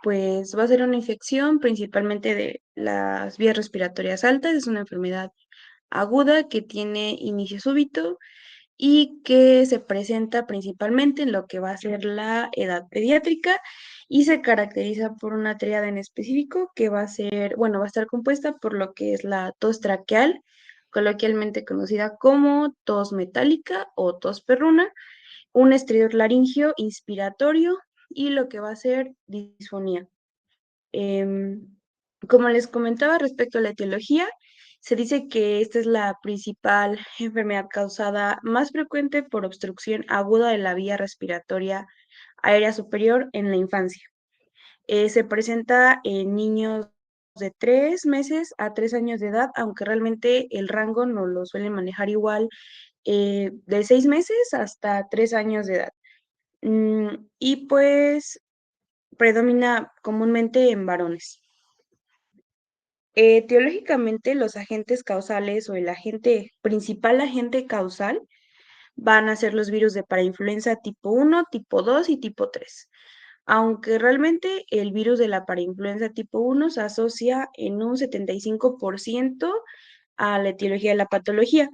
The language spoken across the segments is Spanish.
pues va a ser una infección principalmente de las vías respiratorias altas. Es una enfermedad aguda que tiene inicio súbito y que se presenta principalmente en lo que va a ser la edad pediátrica y se caracteriza por una tríada en específico que va a ser, bueno, va a estar compuesta por lo que es la tos traqueal, coloquialmente conocida como tos metálica o tos perruna, un estridor laringio inspiratorio y lo que va a ser disfonía. Em, Como les comentaba respecto a la etiología, se dice que esta es la principal enfermedad causada más frecuente por obstrucción aguda de la vía respiratoria aérea superior en la infancia. Se presenta en niños de 3 meses a 3 años de edad, aunque realmente el rango no lo suelen manejar igual, de 6 meses hasta 3 años de edad. Y pues predomina comúnmente en varones. Teológicamente, los agentes causales o el principal agente causal van a ser los virus de parainfluenza tipo 1, tipo 2 y tipo 3. Aunque realmente el virus de la parainfluenza tipo 1 se asocia en un 75% a la etiología de la patología.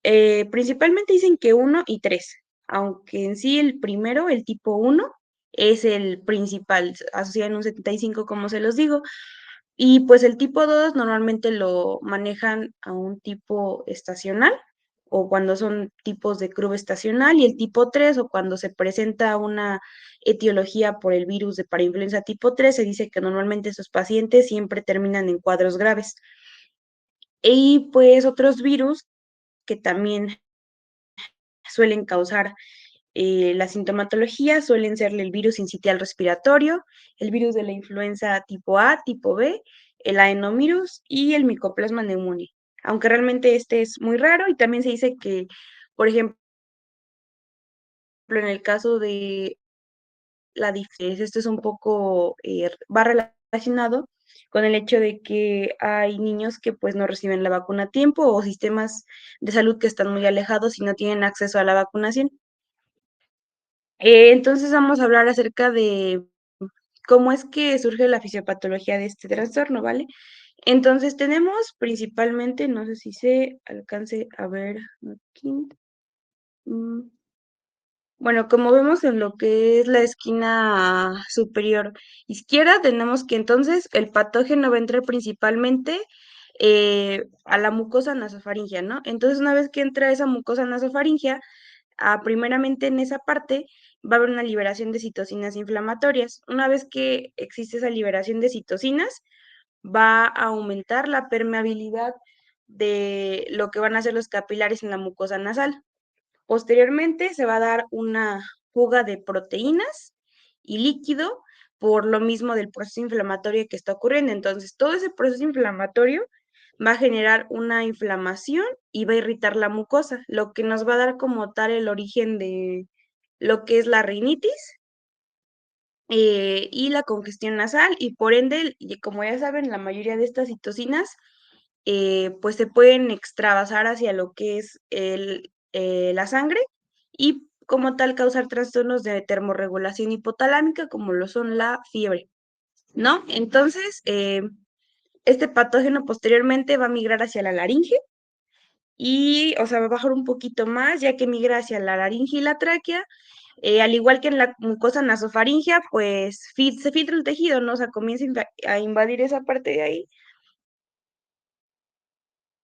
Principalmente dicen que 1 y 3, aunque en sí el primero, el tipo 1, es el principal, asociado en un 75, como se los digo. Y pues el tipo 2 normalmente lo manejan a un tipo estacional o cuando son tipos de crudo estacional, y el tipo 3 o cuando se presenta una etiología por el virus de parainfluenza tipo 3 se dice que normalmente esos pacientes siempre terminan en cuadros graves. Y pues otros virus que también suelen causar la sintomatología suelen ser el virus sincitial respiratorio, el virus de la influenza tipo A, tipo B, el adenovirus y el Mycoplasma pneumoniae. Aunque realmente este es muy raro y también se dice que, por ejemplo, en el caso de la difteria, esto es un poco, va relacionado con el hecho de que hay niños que pues no reciben la vacuna a tiempo o sistemas de salud que están muy alejados y no tienen acceso a la vacunación. Entonces vamos a hablar acerca de cómo es que surge la fisiopatología de este trastorno, ¿vale? Entonces tenemos principalmente, no sé si se alcance a ver aquí. mm, Bueno, como vemos en lo que es la esquina superior izquierda, tenemos que entonces el patógeno va a entrar principalmente a la mucosa nasofaringea, ¿no? Entonces, una vez que entra esa mucosa nasofaringea, primeramente en esa parte va a haber una liberación de citocinas inflamatorias. Una vez que existe esa liberación de citocinas, va a aumentar la permeabilidad de lo que van a ser los capilares en la mucosa nasal. Posteriormente se va a dar una fuga de proteínas y líquido por lo mismo del proceso inflamatorio que está ocurriendo. Entonces, todo ese proceso inflamatorio va a generar una inflamación y va a irritar la mucosa, lo que nos va a dar como tal el origen de lo que es la rinitis y la congestión nasal, y por ende, y como ya saben, la mayoría de estas citocinas pues se pueden extravasar hacia lo que es la sangre y como tal causar trastornos de termorregulación hipotalámica como lo son la fiebre, ¿no? Entonces, este patógeno posteriormente va a migrar hacia la laringe y, o sea, va a bajar un poquito más ya que migra hacia la laringe y la tráquea. Al igual que en la mucosa nasofaringea, pues se filtra el tejido, ¿no? O sea, comienza a invadir esa parte de ahí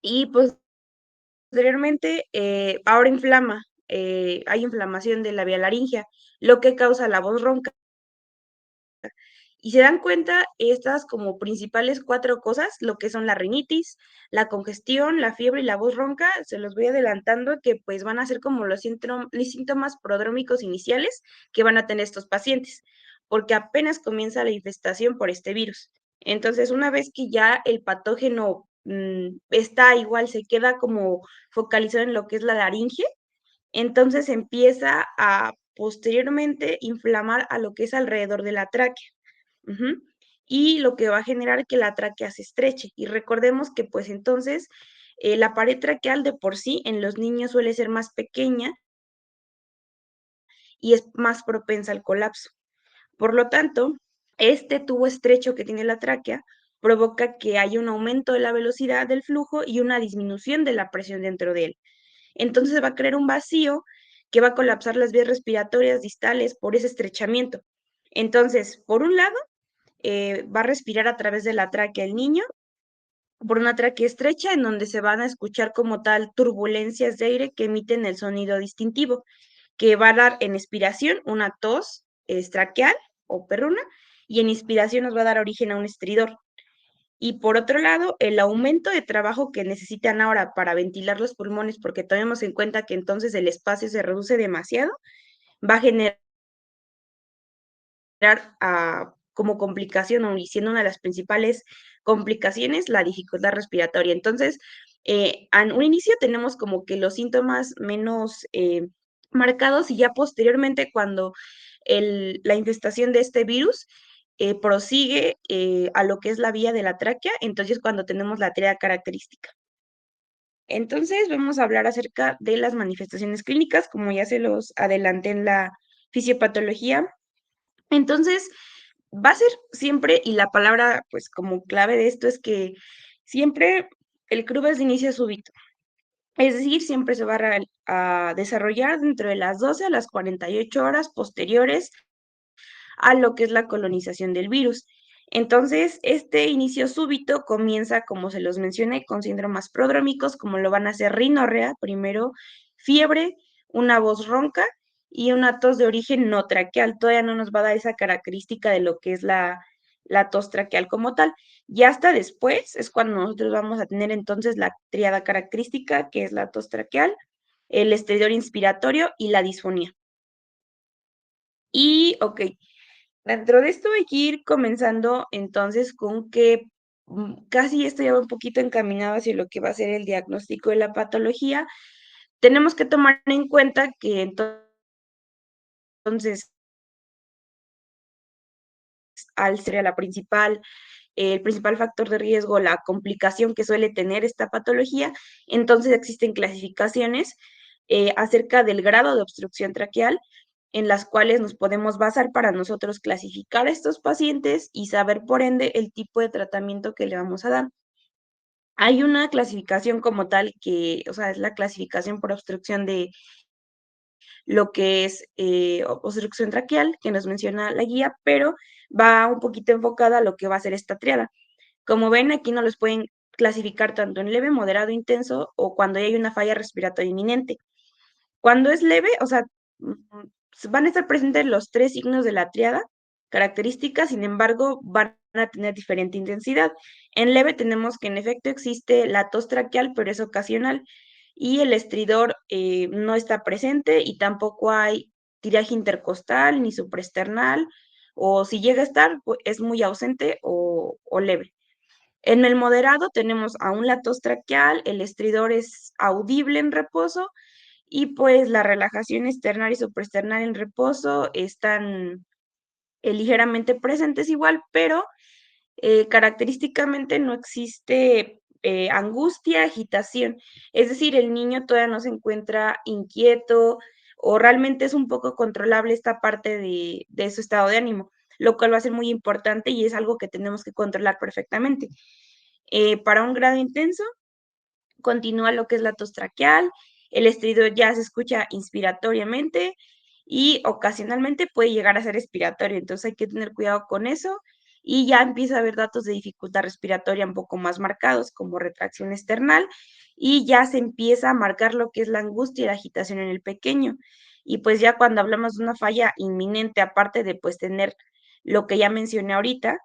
y pues posteriormente, ahora inflama, hay inflamación de la vía laringea, lo que causa la voz ronca. Y se dan cuenta estas como principales 4 cosas, lo que son la rinitis, la congestión, la fiebre y la voz ronca, se los voy adelantando que pues van a ser como los síntomas prodrómicos iniciales que van a tener estos pacientes, porque apenas comienza la infestación por este virus. Entonces, una vez que ya el patógeno está igual, se queda como focalizado en lo que es la laringe, entonces empieza a posteriormente inflamar a lo que es alrededor de la tráquea. Ujú. Y lo que va a generar que la tráquea se estreche. Y recordemos que pues entonces la pared traqueal de por sí en los niños suele ser más pequeña y es más propensa al colapso. Por lo tanto, Este tubo estrecho que tiene la tráquea provoca que haya un aumento de la velocidad del flujo y una disminución de la presión dentro de él. Entonces va a crear un vacío que va a colapsar las vías respiratorias distales por ese estrechamiento. Entonces, por un lado, va a respirar a través de la tráquea el niño, por una tráquea estrecha en donde se van a escuchar como tal turbulencias de aire que emiten el sonido distintivo, que va a dar en expiración una tos traqueal o perruna y en inspiración nos va a dar origen a un estridor. Y por otro lado, el aumento de trabajo que necesitan ahora para ventilar los pulmones, porque tomemos en cuenta que entonces el espacio se reduce demasiado, va a generar como complicación, o y siendo una de las principales complicaciones, la dificultad respiratoria. Entonces, en un inicio tenemos como que los síntomas menos marcados y ya posteriormente cuando la infestación de este virus prosigue a lo que es la vía de la tráquea, entonces cuando tenemos la tríada característica. Entonces, vamos a hablar acerca de las manifestaciones clínicas, como ya se los adelanté en la fisiopatología. Entonces, va a ser siempre, y la palabra, pues, como clave de esto es que siempre el crudo es de inicio súbito. Es decir, siempre se va a desarrollar dentro de las 12 a las 48 horas posteriores a lo que es la colonización del virus. Entonces, este inicio súbito comienza, como se los mencioné, con síndromes prodrómicos, como lo van a ser rinorrea, primero fiebre, una voz ronca y una tos de origen no traqueal. Todavía no nos va a dar esa característica de lo que es la tos traqueal como tal. Y hasta después es cuando nosotros vamos a tener entonces la triada característica, que es la tos traqueal, el estridor inspiratorio y la disfonía. Y, ok, dentro de esto hay que ir comenzando entonces con que casi esto ya va un poquito encaminado hacia lo que va a ser el diagnóstico de la patología. Tenemos que tomar en cuenta que entonces, al ser el principal factor de riesgo, la complicación que suele tener esta patología, entonces existen clasificaciones acerca del grado de obstrucción traqueal en las cuales nos podemos basar para nosotros clasificar a estos pacientes y saber, por ende, el tipo de tratamiento que le vamos a dar. Hay una clasificación como tal que, o sea, es la clasificación por obstrucción de lo que es obstrucción traqueal, que nos menciona la guía, pero va un poquito enfocada a lo que va a ser esta triada. Como ven, aquí no los pueden clasificar tanto en leve, moderado, intenso o cuando hay una falla respiratoria inminente. Cuando es leve, o sea, van a estar presentes los tres signos de la triada características, sin embargo, van a tener diferente intensidad. En leve tenemos que en efecto existe la tos traqueal, pero es ocasional, y el estridor no está presente y tampoco hay tiraje intercostal ni supraesternal, o si llega a estar, pues, es muy ausente o leve. En el moderado tenemos aún la tos traqueal, el estridor es audible en reposo y pues la relajación externa y supraesternal en reposo están ligeramente presentes igual, pero característicamente no existe angustia, agitación. Es decir, el niño todavía no se encuentra inquieto o realmente es un poco controlable esta parte de su estado de ánimo, lo cual va a ser muy importante y es algo que tenemos que controlar perfectamente. Para un grado intenso, continúa lo que es la tos traqueal, el estridor ya se escucha inspiratoriamente y ocasionalmente puede llegar a ser expiratorio, entonces hay que tener cuidado con eso y ya empieza a haber datos de dificultad respiratoria un poco más marcados como retracción external y ya se empieza a marcar lo que es la angustia y la agitación en el pequeño. Y pues ya cuando hablamos de una falla inminente, aparte de pues tener lo que ya mencioné ahorita,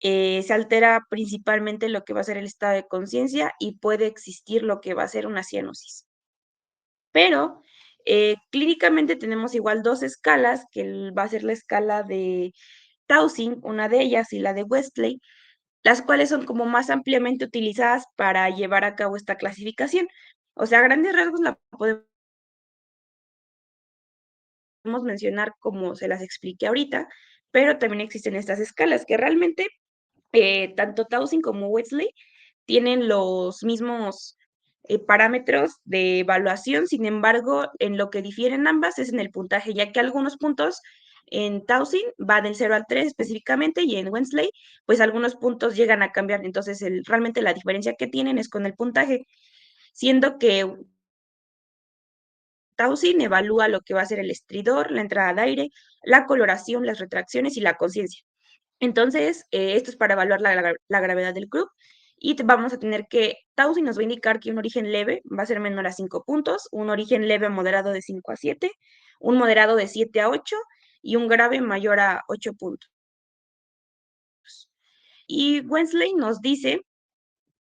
se altera principalmente lo que va a ser el estado de conciencia y puede existir lo que va a ser una cianosis. Pero clínicamente tenemos igual dos escalas, que va a ser la escala de Towson, una de ellas, y la de Westley, las cuales son como más ampliamente utilizadas para llevar a cabo esta clasificación. O sea, a grandes rasgos la podemos mencionar como se las expliqué ahorita, pero también existen estas escalas que realmente tanto Towson como Wesley tienen los mismos parámetros de evaluación, sin embargo, en lo que difieren ambas es en el puntaje, ya que algunos puntos En Towson va del 0 al 3 específicamente y en Wensley, pues algunos puntos llegan a cambiar. Entonces, realmente la diferencia que tienen es con el puntaje, siendo que Towson evalúa lo que va a ser el estridor, la entrada de aire, la coloración, las retracciones y la conciencia. Entonces, esto es para evaluar la gravedad del club. Y vamos a tener que, Taussig nos va a indicar que un origen leve va a ser menor a 5 puntos, un origen leve moderado de 5 a 7, un moderado de 7 a 8 y un grave mayor a 8 puntos. Y Wensley nos dice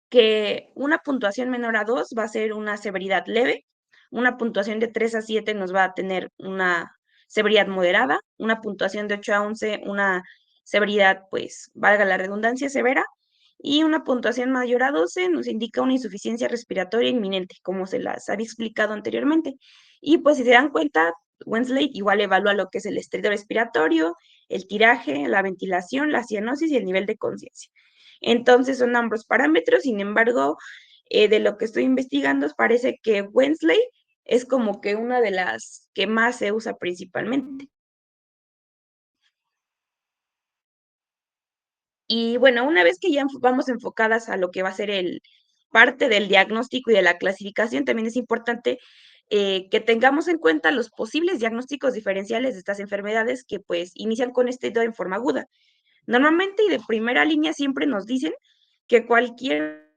que una puntuación menor a 2 va a ser una severidad leve, una puntuación de 3 a 7 nos va a tener una severidad moderada, una puntuación de 8 a 11 una severidad, pues, valga la redundancia, severa, y una puntuación mayor a 12 nos indica una insuficiencia respiratoria inminente, como se las había explicado anteriormente. Y pues si se dan cuenta, Wensley igual evalúa lo que es el estridor respiratorio, el tiraje, la ventilación, la cianosis y el nivel de conciencia. Entonces son ambos parámetros, sin embargo, de lo que estoy investigando, parece que Wensley es como que una de las que más se usa principalmente. Y bueno, una vez que ya vamos enfocadas a lo que va a ser el parte del diagnóstico y de la clasificación, también es importante que tengamos en cuenta los posibles diagnósticos diferenciales de estas enfermedades que pues inician con este en forma aguda. Normalmente y de primera línea siempre nos dicen que cualquier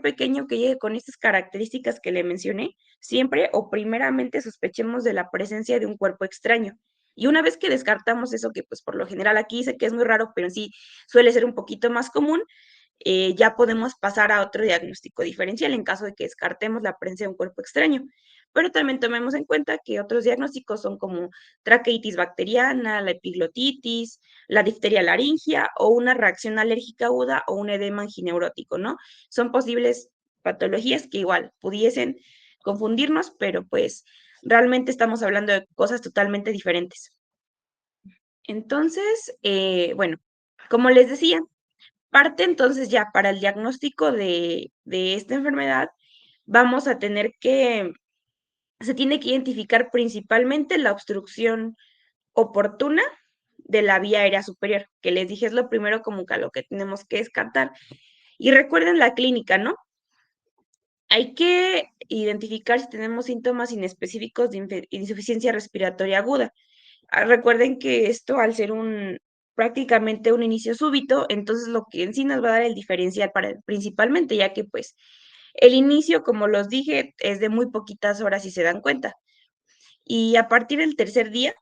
pequeño que llegue con estas características que le mencioné, siempre o primeramente sospechemos de la presencia de un cuerpo extraño. Y una vez que descartamos eso, que pues por lo general aquí dice que es muy raro, pero sí suele ser un poquito más común, ya podemos pasar a otro diagnóstico diferencial en caso de que descartemos la presencia de un cuerpo extraño. Pero también tomemos en cuenta que otros diagnósticos son como traqueitis bacteriana, la epiglotitis, la difteria laringia o una reacción alérgica aguda o un edema angineurótico, ¿no? Son posibles patologías que igual pudiesen confundirnos, pero pues realmente estamos hablando de cosas totalmente diferentes. Entonces, bueno, como les decía, parte entonces ya para el diagnóstico de esta enfermedad, vamos a tener que, se tiene que identificar principalmente la obstrucción oportuna de la vía aérea superior, que les dije es lo primero como que a lo que tenemos que descartar. Y recuerden la clínica, ¿no? Hay que identificar si tenemos síntomas inespecíficos de insuficiencia respiratoria aguda. Recuerden que esto, al ser prácticamente un inicio súbito, entonces lo que en sí nos va a dar el diferencial principalmente, ya que pues el inicio, como los dije, es de muy poquitas horas si se dan cuenta. Y a partir del tercer día,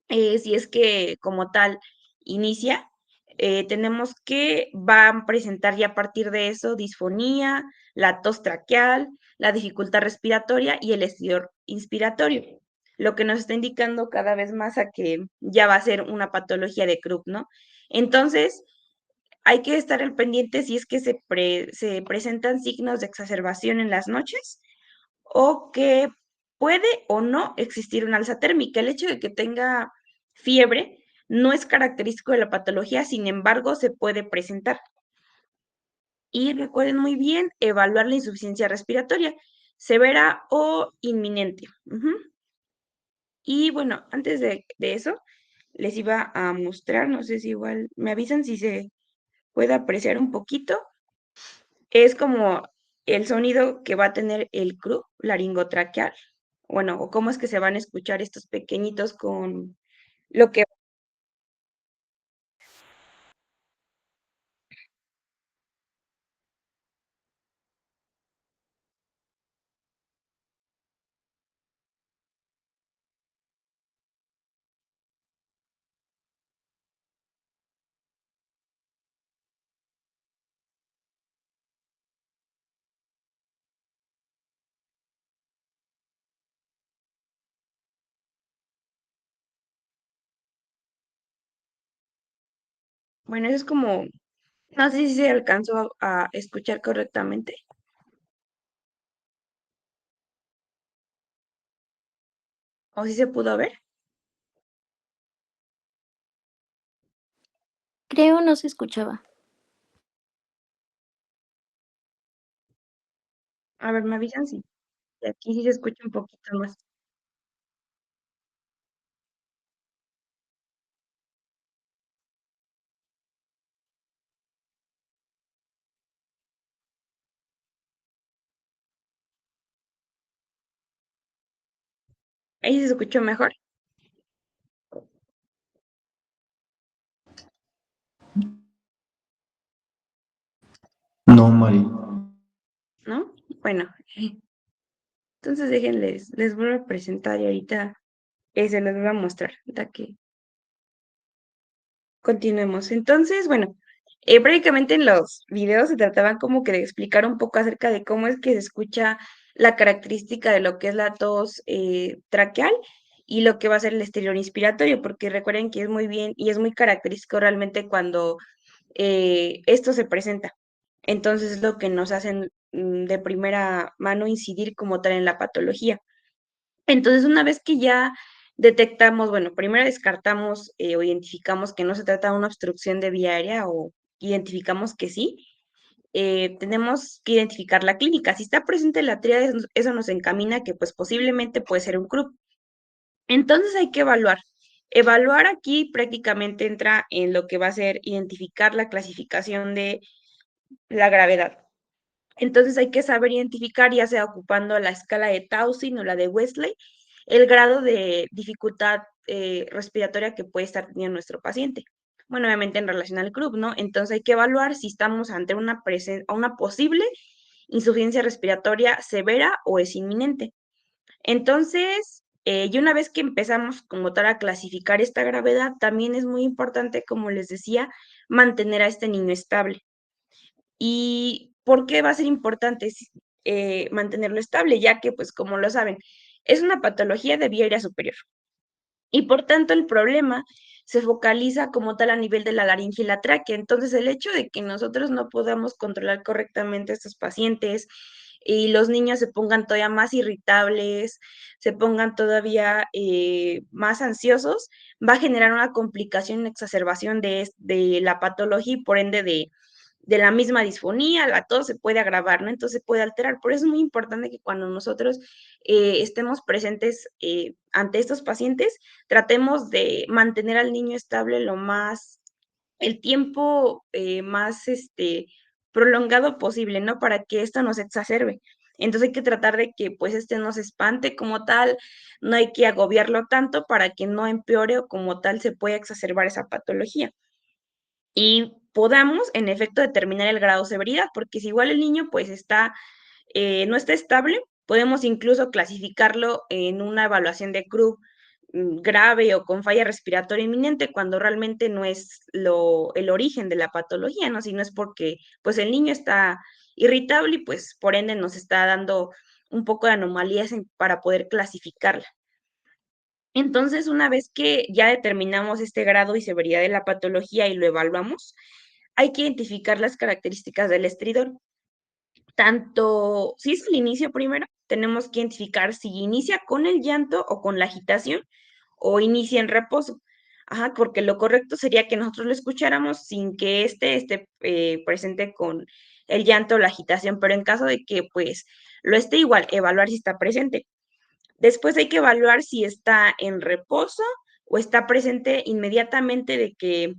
si es que como tal inicia, tenemos que van a presentar ya a partir de eso disfonía, la tos traqueal, la dificultad respiratoria y el estridor inspiratorio, lo que nos está indicando cada vez más a que ya va a ser una patología de Krupp, ¿no? Entonces, hay que estar al pendiente si es que se presentan signos de exacerbación en las noches o que puede o no existir una alza térmica. El hecho de que tenga fiebre no es característico de la patología, sin embargo, se puede presentar. Y recuerden muy bien evaluar la insuficiencia respiratoria, severa o inminente. Y bueno, antes de eso, les iba a mostrar, no sé si igual me avisan si se puede apreciar un poquito. Es como el sonido que va a tener el CRU laringotraqueal. Bueno, o cómo es que se van a escuchar estos pequeñitos con lo que, bueno, eso es como, no sé si se alcanzó a escuchar correctamente o si se pudo ver. Creo no se escuchaba. A ver, me avisan si aquí sí se escucha un poquito más. Ahí se escuchó mejor, No, Mari. ¿no? Bueno, entonces déjenles, les vuelvo a presentar y ahorita se los voy a mostrar, ahorita que continuemos. Entonces, bueno, prácticamente en los videos se trataban como que de explicar un poco acerca de cómo es que se escucha la característica de lo que es la tos traqueal y lo que va a ser el exterior inspiratorio, porque recuerden que es muy bien y es muy característico realmente cuando esto se presenta. Entonces es lo que nos hacen de primera mano incidir como tal en la patología. Entonces, una vez que ya detectamos, bueno, primero descartamos o identificamos que no se trata de una obstrucción de vía aérea o identificamos que sí, tenemos que identificar la clínica. Si está presente la tríada, eso nos encamina que pues posiblemente puede ser un CRUP. Entonces hay que evaluar. Evaluar aquí prácticamente entra en lo que va a ser identificar la clasificación de la gravedad. Entonces hay que saber identificar, ya sea ocupando la escala de Towson o la de Wesley, el grado de dificultad respiratoria que puede estar teniendo nuestro paciente. Bueno, obviamente en relación al club, ¿no? Entonces hay que evaluar si estamos ante una posible insuficiencia respiratoria severa o es inminente. Entonces, y una vez que empezamos como tal a clasificar esta gravedad, también es muy importante, como les decía, mantener a este niño estable. ¿Y por qué va a ser importante mantenerlo estable? Ya que, pues, como lo saben, es una patología de vía aérea superior. Y por tanto, el problema se focaliza como tal a nivel de la laringe y la tráquea. Entonces, el hecho de que nosotros no podamos controlar correctamente a estos pacientes y los niños se pongan todavía más irritables, se pongan todavía más ansiosos, va a generar una complicación, una exacerbación de la patología y por ende de la misma disfonía, la tos se puede agravar, ¿no? Entonces se puede alterar. Por eso es muy importante que cuando nosotros estemos presentes ante estos pacientes, tratemos de mantener al niño estable lo más, el tiempo más prolongado posible, ¿no? Para que esto no se exacerbe. Entonces hay que tratar de que pues no se espante como tal, no hay que agobiarlo tanto para que no empeore o como tal se pueda exacerbar esa patología y podamos, en efecto, determinar el grado de severidad, porque si igual el niño pues no está estable, podemos incluso clasificarlo en una evaluación de CRU grave o con falla respiratoria inminente, cuando realmente no es el origen de la patología, ¿no? Sino es porque pues el niño está irritable y pues por ende nos está dando un poco de anomalías para poder clasificarla. Entonces, una vez que ya determinamos este grado y severidad de la patología y lo evaluamos, hay que identificar las características del estridor. Tanto, si es el inicio primero, tenemos que identificar si inicia con el llanto o con la agitación o inicia en reposo. Ajá, porque lo correcto sería que nosotros lo escucháramos sin que esté presente con el llanto o la agitación, pero en caso de que pues lo esté igual, evaluar si está presente. Después hay que evaluar si está en reposo o está presente inmediatamente de que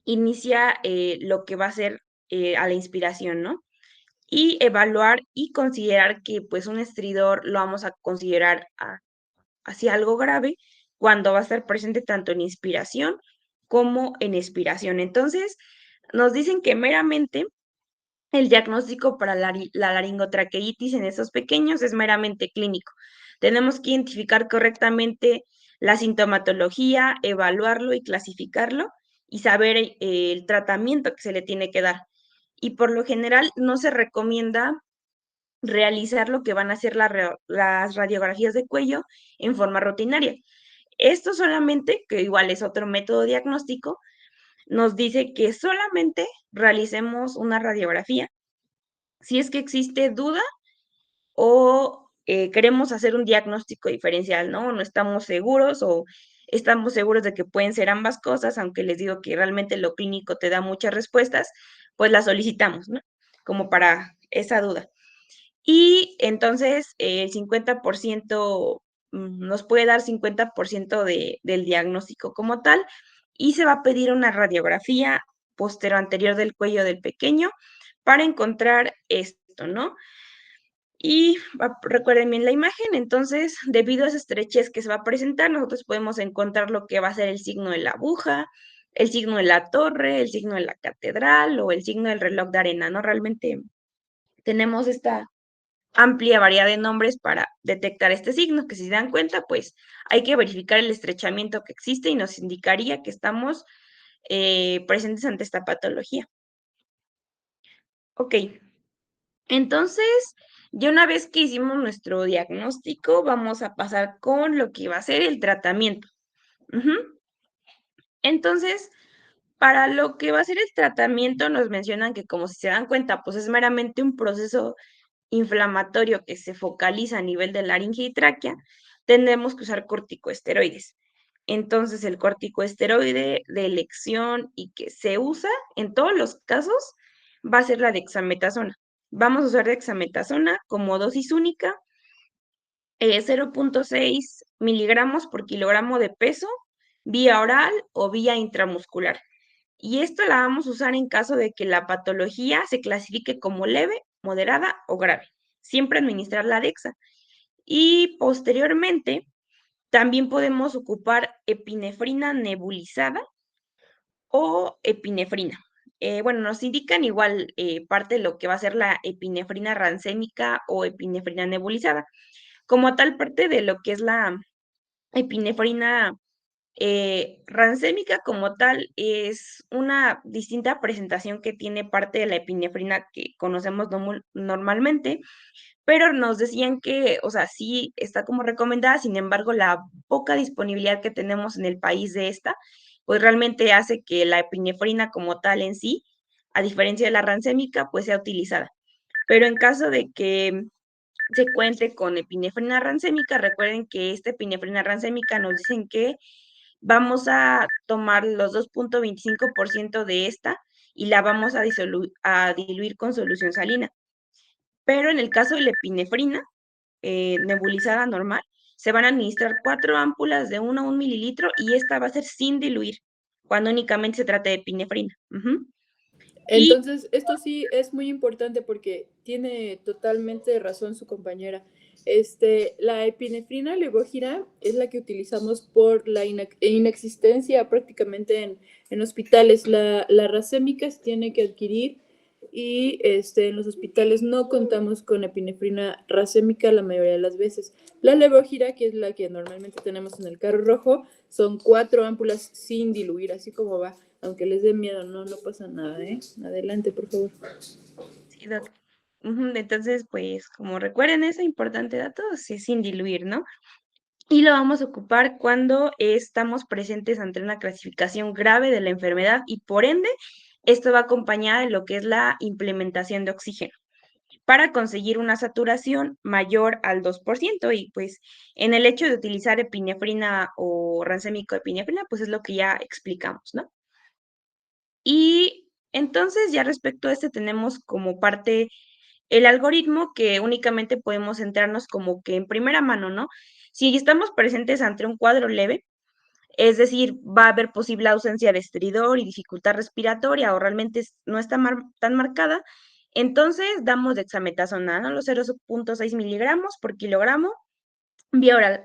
inicia lo que va a ser a la inspiración, ¿no? Y evaluar y considerar que pues un estridor lo vamos a considerar hacia algo grave cuando va a estar presente tanto en inspiración como en expiración. Entonces, nos dicen que meramente el diagnóstico para la laringotraqueitis en estos pequeños es meramente clínico. Tenemos que identificar correctamente la sintomatología, evaluarlo y clasificarlo y saber el tratamiento que se le tiene que dar. Y por lo general no se recomienda realizar lo que van a ser las radiografías de cuello en forma rutinaria. Esto solamente, que igual es otro método diagnóstico, nos dice que solamente realicemos una radiografía si es que existe duda o queremos hacer un diagnóstico diferencial, ¿no? No estamos seguros o estamos seguros de que pueden ser ambas cosas, aunque les digo que realmente lo clínico te da muchas respuestas, pues la solicitamos, ¿no? Como para esa duda. Y entonces el 50% nos puede dar 50% del diagnóstico como tal y se va a pedir una radiografía posterior anterior del cuello del pequeño para encontrar esto, ¿no? Y recuerden bien la imagen, entonces, debido a esa estrechez que se va a presentar, nosotros podemos encontrar lo que va a ser el signo de la aguja, el signo de la torre, el signo de la catedral o el signo del reloj de arena, ¿no? Realmente tenemos esta amplia variedad de nombres para detectar este signo, que si se dan cuenta, pues hay que verificar el estrechamiento que existe y nos indicaría que estamos presentes ante esta patología. Ok, entonces, ya una vez que hicimos nuestro diagnóstico, vamos a pasar con lo que va a ser el tratamiento. Ujú. Entonces, para lo que va a ser el tratamiento, nos mencionan que como si se dan cuenta, pues es meramente un proceso inflamatorio que se focaliza a nivel de laringe y tráquea, tendremos que usar corticosteroides. Entonces, el corticosteroide de elección y que se usa en todos los casos va a ser la dexametasona. Vamos a usar dexametasona como dosis única, 0.6 miligramos por kilogramo de peso, vía oral o vía intramuscular. Y esto la vamos a usar en caso de que la patología se clasifique como leve, moderada o grave. Siempre administrar la Dexa. Y posteriormente, también podemos ocupar epinefrina nebulizada o epinefrina. Bueno, nos indican igual parte de lo que va a ser la epinefrina rancémica o epinefrina nebulizada. Como tal parte de lo que es la epinefrina rancémica como tal es una distinta presentación que tiene parte de la epinefrina que conocemos normalmente, pero nos decían que, o sea, sí está como recomendada, sin embargo, la poca disponibilidad que tenemos en el país de esta, pues realmente hace que la epinefrina como tal en sí, a diferencia de la rancémica, pues sea utilizada. Pero en caso de que se cuente con epinefrina rancémica, recuerden que esta epinefrina rancémica nos dicen que vamos a tomar los 2.25% de esta y la vamos a diluir con solución salina. Pero en el caso de la epinefrina nebulizada normal, se van a administrar 4 ámpulas de 1 a 1 mililitro y esta va a ser sin diluir, cuando únicamente se trata de epinefrina. Y Entonces, esto sí es muy importante porque tiene totalmente razón su compañera. La epinefrina levógira es la que utilizamos por la inexistencia prácticamente en hospitales. La racémica se tiene que adquirir y en los hospitales no contamos con epinefrina racémica la mayoría de las veces. La levógira, que es la que normalmente tenemos en el carro rojo, son 4 ámpulas sin diluir, así como va. Aunque les dé miedo, no pasa nada, ¿eh? Adelante, por favor. sí, doc. Entonces, pues como recuerden ese importante dato, sí, sin diluir, ¿no? Y lo vamos a ocupar cuando estamos presentes ante una clasificación grave de la enfermedad y por ende, esto va acompañada de lo que es la implementación de oxígeno para conseguir una saturación mayor al 2%. Y pues en el hecho de utilizar epinefrina o rancémico epinefrina, pues es lo que ya explicamos, ¿no? Y entonces ya respecto a este tenemos como parte el algoritmo que únicamente podemos centrarnos como que en primera mano, ¿no? Si estamos presentes ante un cuadro leve, es decir, va a haber posible ausencia de estridor y dificultad respiratoria o realmente no está tan marcada, entonces damos dexametasona, ¿no? Los 0.6 miligramos por kilogramo vía oral.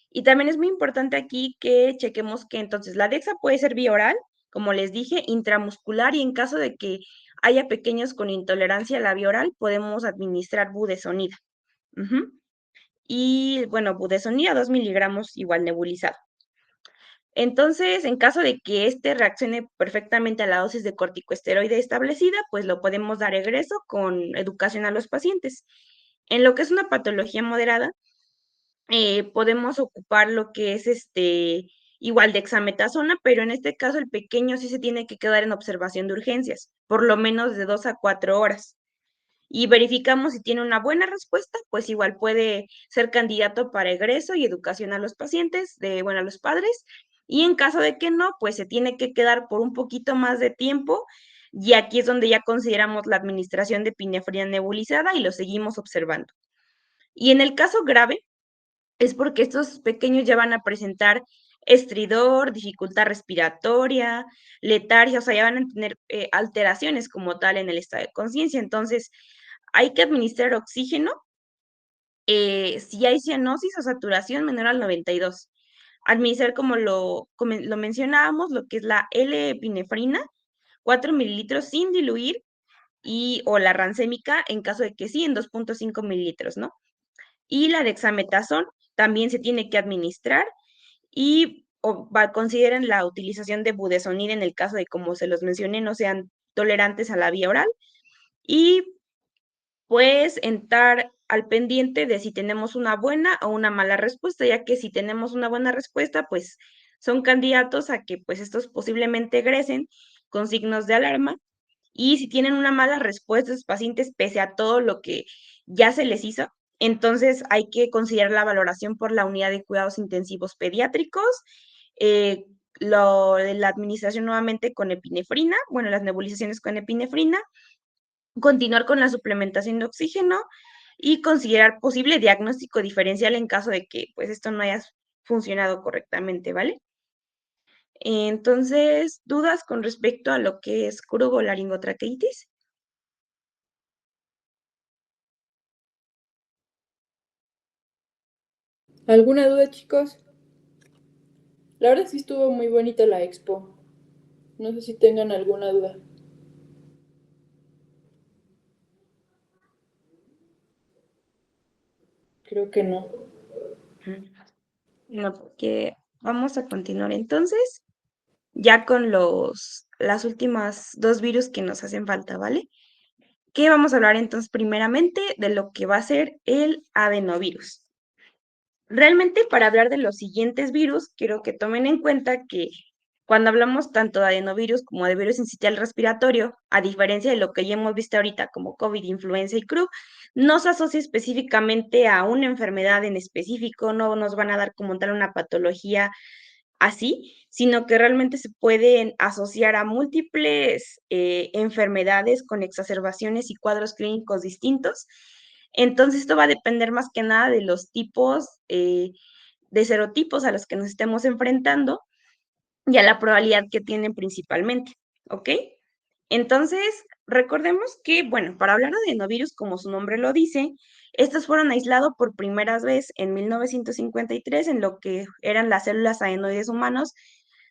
Y también es muy importante aquí que chequemos que entonces la dexa puede ser vía oral, como les dije, intramuscular y en caso de que haya pequeños con intolerancia a la vía oral, podemos administrar budesonida. Ujú. Y bueno, budesonida 2 miligramos igual nebulizado. Entonces, en caso de que este reaccione perfectamente a la dosis de corticosteroide establecida, pues lo podemos dar egreso con educación a los pacientes. En lo que es una patología moderada, podemos ocupar lo que es igual dexametasona, pero en este caso el pequeño sí se tiene que quedar en observación de urgencias, por lo menos de 2 a 4 horas. Y verificamos si tiene una buena respuesta, pues igual puede ser candidato para egreso y educación a los pacientes, bueno, a los padres. Y en caso de que no, pues se tiene que quedar por un poquito más de tiempo. Y aquí es donde ya consideramos la administración de epinefrina nebulizada y lo seguimos observando. Y en el caso grave, es porque estos pequeños ya van a presentar estridor, dificultad respiratoria, letargia, o sea, ya van a tener alteraciones como tal en el estado de conciencia. Entonces, hay que administrar oxígeno si hay cianosis o saturación menor al 92. Administrar, como lo mencionábamos, lo que es la L-epinefrina, 4 mililitros sin diluir, o la rancémica en caso de que sí, en 2.5 mililitros, ¿no? Y la dexametasona también se tiene que administrar y consideren la utilización de budesonida en el caso de, como se los mencioné, no sean tolerantes a la vía oral. Y pues estar al pendiente de si tenemos una buena o una mala respuesta, ya que si tenemos una buena respuesta, pues son candidatos a que pues estos posiblemente egresen con signos de alarma. Y si tienen una mala respuesta los pacientes, pese a todo lo que ya se les hizo, entonces hay que considerar la valoración por la unidad de cuidados intensivos pediátricos, eh, lo de la administración nuevamente con epinefrina, bueno, las nebulizaciones con epinefrina, continuar con la suplementación de oxígeno y considerar posible diagnóstico diferencial en caso de que pues esto no haya funcionado correctamente, ¿vale? Entonces, ¿dudas con respecto a lo que es laringotraqueitis? ¿Alguna duda, chicos? La verdad sí estuvo muy bonita la expo. No sé si tengan alguna duda. Creo que no. No, porque vamos a continuar entonces ya con las últimas dos virus que nos hacen falta, ¿vale? Que vamos a hablar entonces primeramente de lo que va a ser el adenovirus. Realmente, para hablar de los siguientes virus, quiero que tomen en cuenta que cuando hablamos tanto de adenovirus como de virus sincitial respiratorio, a diferencia de lo que ya hemos visto ahorita como COVID, influenza y cru, no se asocia específicamente a una enfermedad en específico, no nos van a dar como tal una patología así, sino que realmente se pueden asociar a múltiples enfermedades con exacerbaciones y cuadros clínicos distintos. Entonces, esto va a depender más que nada de los tipos de serotipos a los que nos estemos enfrentando y a la probabilidad que tienen principalmente, ¿ok? Entonces, recordemos que, bueno, para hablar de adenovirus, como su nombre lo dice, estos fueron aislados por primera vez en 1953 en lo que eran las células adenoides humanos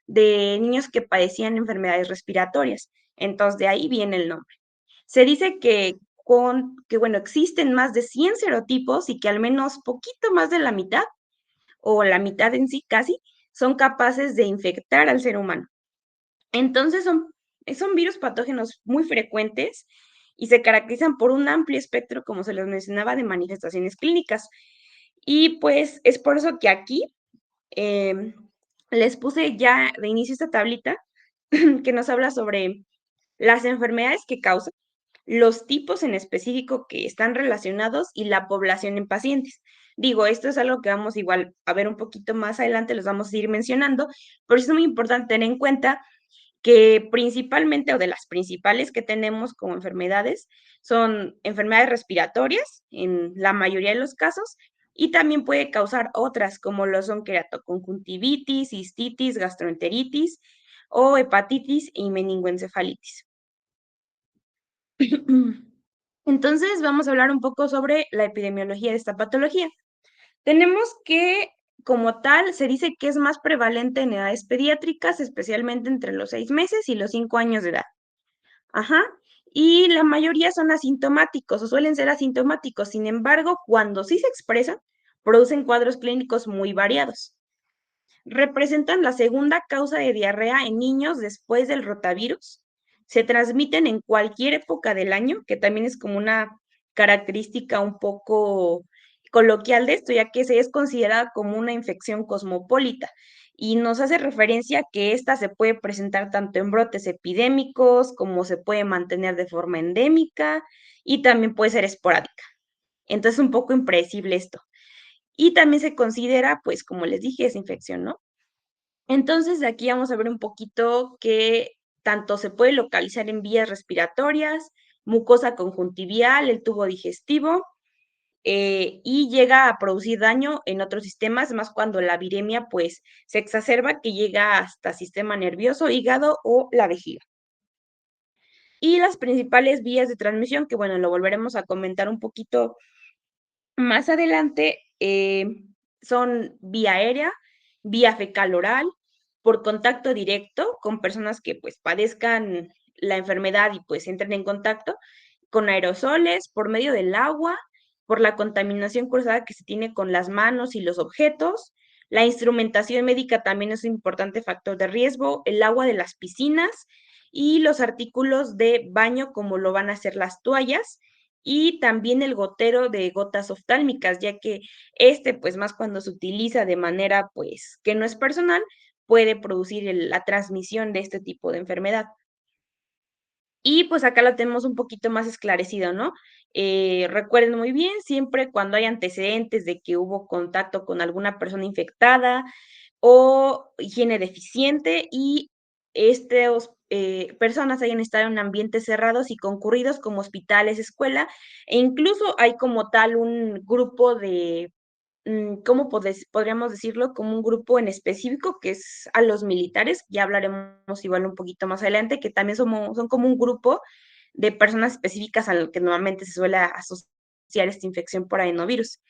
de niños que padecían enfermedades respiratorias. Entonces, de ahí viene el nombre. Se dice bueno, existen más de 100 serotipos y que al menos poquito más de la mitad, o la mitad en sí casi, son capaces de infectar al ser humano. Entonces son virus patógenos muy frecuentes y se caracterizan por un amplio espectro, como se les mencionaba, de manifestaciones clínicas. Y pues es por eso que aquí les puse ya de inicio esta tablita que nos habla sobre las enfermedades que causan, los tipos en específico que están relacionados y la población en pacientes. Digo, esto es algo que vamos igual a ver un poquito más adelante, los vamos a ir mencionando, pero es muy importante tener en cuenta que principalmente, o de las principales que tenemos como enfermedades, son enfermedades respiratorias en la mayoría de los casos, y también puede causar otras, como lo son queratoconjuntivitis, cistitis, gastroenteritis o hepatitis y meningoencefalitis. Entonces, vamos a hablar un poco sobre la epidemiología de esta patología. Tenemos que, como tal, se dice que es más prevalente en edades pediátricas, especialmente entre los 6 meses y los 5 años de edad. Ajá. Y la mayoría son asintomáticos o suelen ser asintomáticos. Sin embargo, cuando sí se expresan, producen cuadros clínicos muy variados. Representan la segunda causa de diarrea en niños después del rotavirus. Se transmiten en cualquier época del año, que también es como una característica un poco coloquial de esto, ya que se es considerada como una infección cosmopolita y nos hace referencia que esta se puede presentar tanto en brotes epidémicos como se puede mantener de forma endémica y también puede ser esporádica. Entonces, un poco impredecible esto. Y también se considera, pues, como les dije, es infección, ¿no? Entonces, de aquí vamos a ver un poquito que tanto se puede localizar en vías respiratorias, mucosa conjuntivial, el tubo digestivo, y llega a producir daño en otros sistemas, más cuando la viremia pues se exacerba, que llega hasta sistema nervioso, hígado o la vejiga. Y las principales vías de transmisión, que bueno, lo volveremos a comentar un poquito Más adelante son vía aérea, vía fecal oral, por contacto directo con personas que pues padezcan la enfermedad y pues entren en contacto, con aerosoles, por medio del agua, por la contaminación cruzada que se tiene con las manos y los objetos. La instrumentación médica también es un importante factor de riesgo, el agua de las piscinas y los artículos de baño como lo van a ser las toallas y también el gotero de gotas oftálmicas, ya que pues más cuando se utiliza de manera, pues, que no es personal, puede producir la transmisión de este tipo de enfermedad. Y pues acá lo tenemos un poquito más esclarecido, ¿no? Recuerden muy bien, siempre cuando hay antecedentes de que hubo contacto con alguna persona infectada o higiene deficiente y estas personas hayan estado en ambientes cerrados y concurridos como hospitales, escuela, e incluso hay como tal un grupo de ¿cómo podríamos decirlo? Como un grupo en específico, que es a los militares, ya hablaremos igual un poquito más adelante, que también son como un grupo de personas específicas a lo que normalmente se suele asociar esta infección por adenovirus.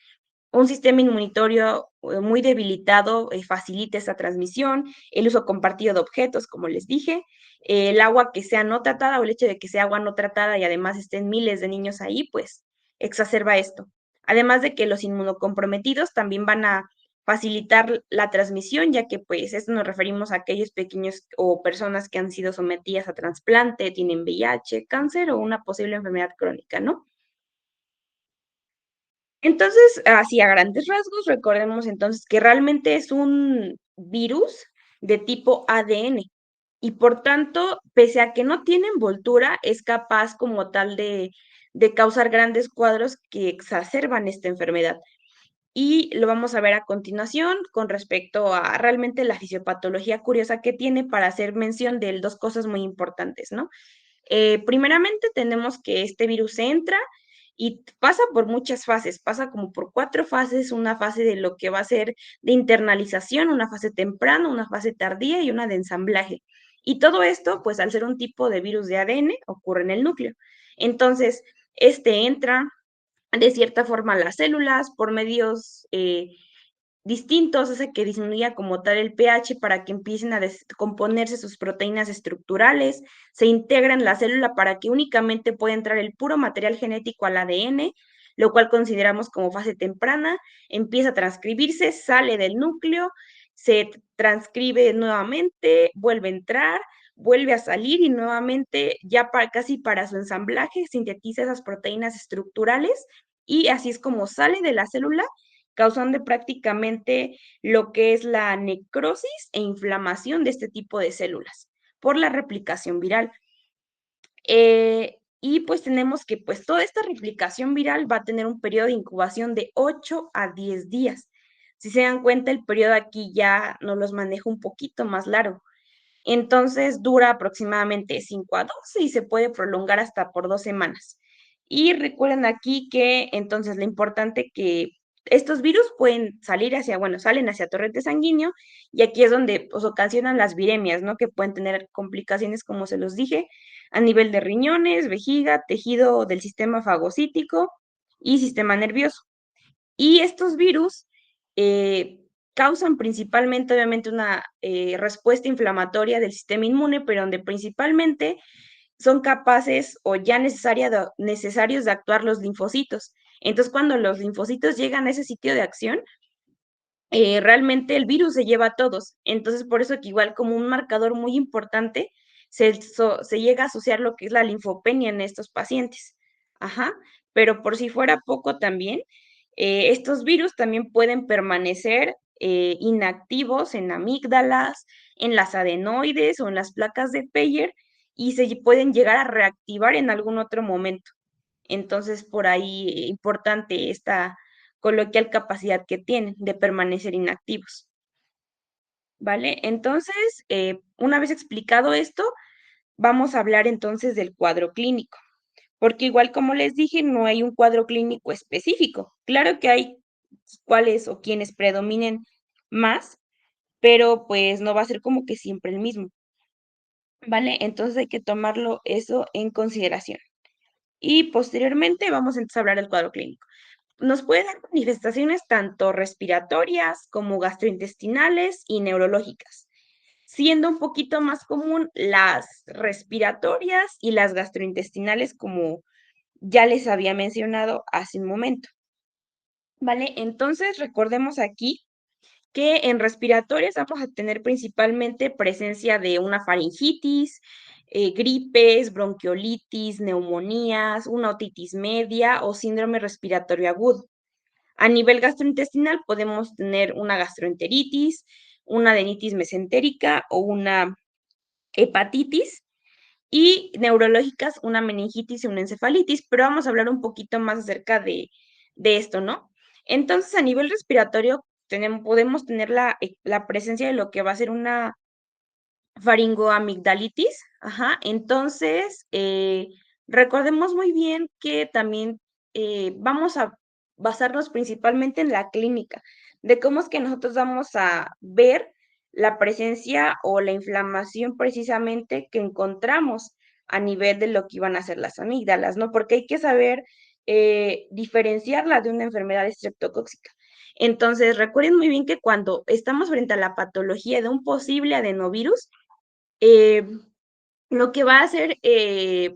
Un sistema inmunitario muy debilitado facilita esta transmisión, el uso compartido de objetos, como les dije, el agua que sea no tratada o el hecho de que sea agua no tratada y además estén miles de niños ahí, pues exacerba esto. Además de que los inmunocomprometidos también van a facilitar la transmisión, ya que pues esto nos referimos a aquellos pequeños o personas que han sido sometidas a trasplante, tienen VIH, cáncer o una posible enfermedad crónica, ¿no? Entonces, así a grandes rasgos, recordemos entonces que realmente es un virus de tipo ADN y por tanto, pese a que no tiene envoltura, es capaz como tal de causar grandes cuadros que exacerban esta enfermedad. Y lo vamos a ver a continuación con respecto a realmente la fisiopatología curiosa que tiene para hacer mención de dos cosas muy importantes, ¿no? Primeramente tenemos que este virus entra y pasa por muchas fases, pasa como por 4 fases, una fase de lo que va a ser de internalización, una fase temprana, una fase tardía y una de ensamblaje. Y todo esto, pues al ser un tipo de virus de ADN, ocurre en el núcleo. Entonces, este entra de cierta forma a las células por medios distintos, hace que disminuya como tal el pH para que empiecen a descomponerse sus proteínas estructurales, se integra en la célula para que únicamente pueda entrar el puro material genético al ADN, lo cual consideramos como fase temprana, empieza a transcribirse, sale del núcleo, se transcribe nuevamente, vuelve a entrar, vuelve a salir y nuevamente ya casi para su ensamblaje sintetiza esas proteínas estructurales y así es como sale de la célula causando prácticamente lo que es la necrosis e inflamación de este tipo de células por la replicación viral. Y pues tenemos que pues toda esta replicación viral va a tener un periodo de incubación de 8 a 10 días. Si se dan cuenta, el periodo aquí ya nos los maneja un poquito más largo. Entonces dura aproximadamente 5 a 12 y se puede prolongar hasta por 2 semanas. Y recuerden aquí que entonces lo importante que estos virus pueden salir hacia, bueno, salen hacia torrente sanguíneo y aquí es donde pues, ocasionan las viremias, ¿no? Que pueden tener complicaciones, como se los dije, a nivel de riñones, vejiga, tejido del sistema fagocítico y sistema nervioso. Y estos virus eh, causan principalmente, obviamente, una respuesta inflamatoria del sistema inmune, pero donde principalmente son capaces o ya necesarios de actuar los linfocitos. Entonces, cuando los linfocitos llegan a ese sitio de acción, realmente el virus se lleva a todos. Entonces, por eso que igual como un marcador muy importante, se llega a asociar lo que es la linfopenia en estos pacientes. Ajá, pero por si fuera poco también, estos virus también pueden permanecer inactivos en amígdalas, en las adenoides o en las placas de Peyer y se pueden llegar a reactivar en algún otro momento. Entonces, por ahí importante esta coloquial capacidad que tienen de permanecer inactivos. ¿Vale? Entonces, una vez explicado esto, vamos a hablar entonces del cuadro clínico, porque igual como les dije, no hay un cuadro clínico específico. Claro que hay cuáles o quienes predominen más, pero pues no va a ser como que siempre el mismo. ¿Vale? Entonces hay que tomarlo eso en consideración. Y posteriormente vamos entonces a hablar del cuadro clínico. nos puede dar manifestaciones tanto respiratorias como gastrointestinales y neurológicas, siendo un poquito más común las respiratorias y las gastrointestinales, como ya les había mencionado hace un momento. ¿Vale? Entonces, recordemos aquí que en respiratorias vamos a tener principalmente presencia de una faringitis, gripes, bronquiolitis, neumonías, una otitis media o síndrome respiratorio agudo. A nivel gastrointestinal podemos tener una gastroenteritis, una adenitis mesentérica o una hepatitis, y neurológicas, una meningitis y una encefalitis, pero vamos a hablar un poquito más acerca de esto, ¿no? Entonces, a nivel respiratorio, podemos tener la presencia de lo que va a ser una faringoamigdalitis, ajá. Entonces, recordemos muy bien que también vamos a basarnos principalmente en la clínica, de cómo es que nosotros vamos a ver la presencia o la inflamación precisamente que encontramos a nivel de lo que iban a ser las amígdalas, ¿no? Porque hay que saber diferenciarla de una enfermedad estreptocóxica. Entonces, recuerden muy bien que cuando estamos frente a la patología de un posible adenovirus, eh, lo que va a hacer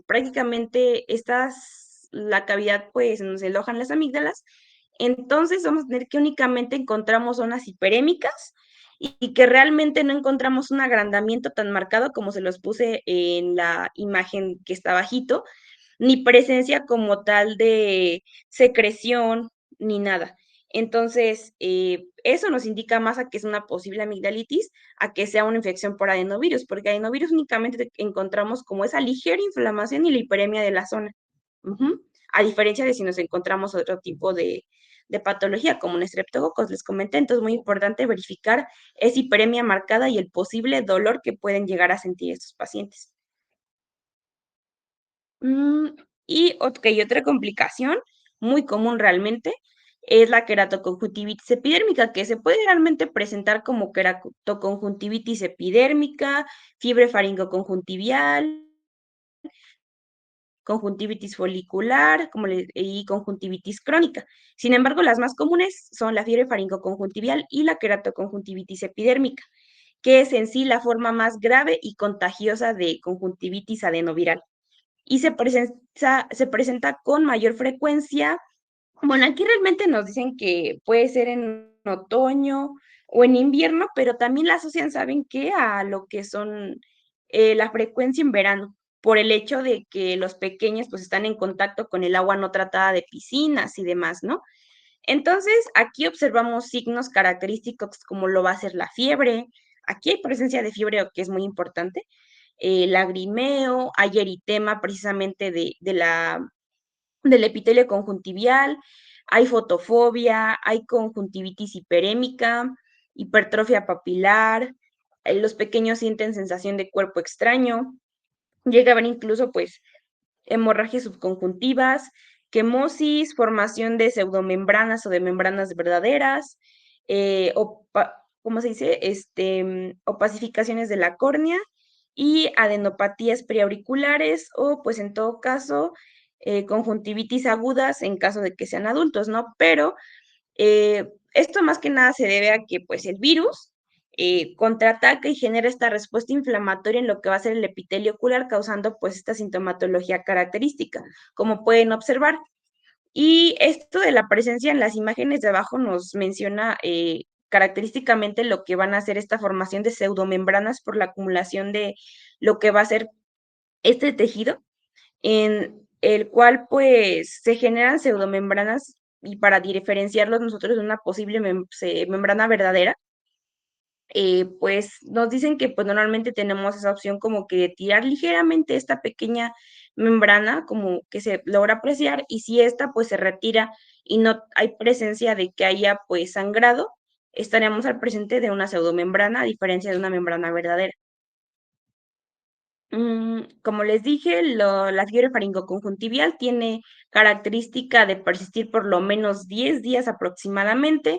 prácticamente la cavidad, pues, donde se alojan las amígdalas, entonces vamos a tener que únicamente encontramos zonas hiperémicas y que realmente no encontramos un agrandamiento tan marcado como se los puse en la imagen que está bajito, ni presencia como tal de secreción, ni nada. Entonces, eso nos indica más a que es una posible amigdalitis, a que sea una infección por adenovirus, porque adenovirus únicamente encontramos como esa ligera inflamación y la hiperemia de la zona. Ujú. A diferencia de si nos encontramos otro tipo de patología, como un estreptococos, les comenté, entonces es muy importante verificar esa hiperemia marcada y el posible dolor que pueden llegar a sentir estos pacientes. Mm, otra complicación muy común realmente es la queratoconjuntivitis epidérmica, que se puede realmente presentar como queratoconjuntivitis epidérmica, fiebre faringoconjuntivial, conjuntivitis folicular y conjuntivitis crónica. Sin embargo, las más comunes son la fiebre faringoconjuntivial y la queratoconjuntivitis epidérmica, que es en sí la forma más grave y contagiosa de conjuntivitis adenoviral y se presenta con mayor frecuencia. Bueno, aquí realmente nos dicen que puede ser en otoño o en invierno, pero también la asocian, ¿saben qué? A lo que son la frecuencia en verano, por el hecho de que los pequeños pues están en contacto con el agua no tratada de piscinas y demás, ¿no? Entonces, aquí observamos signos característicos como lo va a ser la fiebre. Aquí hay presencia de fiebre, que es muy importante, lagrimeo, hay eritema precisamente del epitelio conjuntivial, hay fotofobia, hay conjuntivitis hiperémica, hipertrofia papilar, los pequeños sienten sensación de cuerpo extraño, llega a haber incluso pues hemorragias subconjuntivas, quemosis, formación de pseudomembranas o de membranas verdaderas, ¿cómo se dice? Opacificaciones de la córnea y adenopatías preauriculares o, pues en todo caso, conjuntivitis agudas en caso de que sean adultos, ¿no? Pero esto más que nada se debe a que, pues, el virus contraataca y genera esta respuesta inflamatoria en lo que va a ser el epitelio ocular, causando, pues, esta sintomatología característica, como pueden observar. Y esto de la presencia en las imágenes de abajo nos menciona característicamente lo que van a hacer esta formación de pseudomembranas por la acumulación de lo que va a ser este tejido, en el cual pues se generan pseudomembranas y para diferenciarlos nosotros de una posible membrana verdadera, pues nos dicen que pues normalmente tenemos esa opción como que de tirar ligeramente esta pequeña membrana como que se logra apreciar y si esta pues se retira y no hay presencia de que haya pues sangrado, estaríamos al presente de una pseudomembrana a diferencia de una membrana verdadera. Como les dije, la fiebre faringoconjuntivial tiene característica de persistir por lo menos 10 días aproximadamente,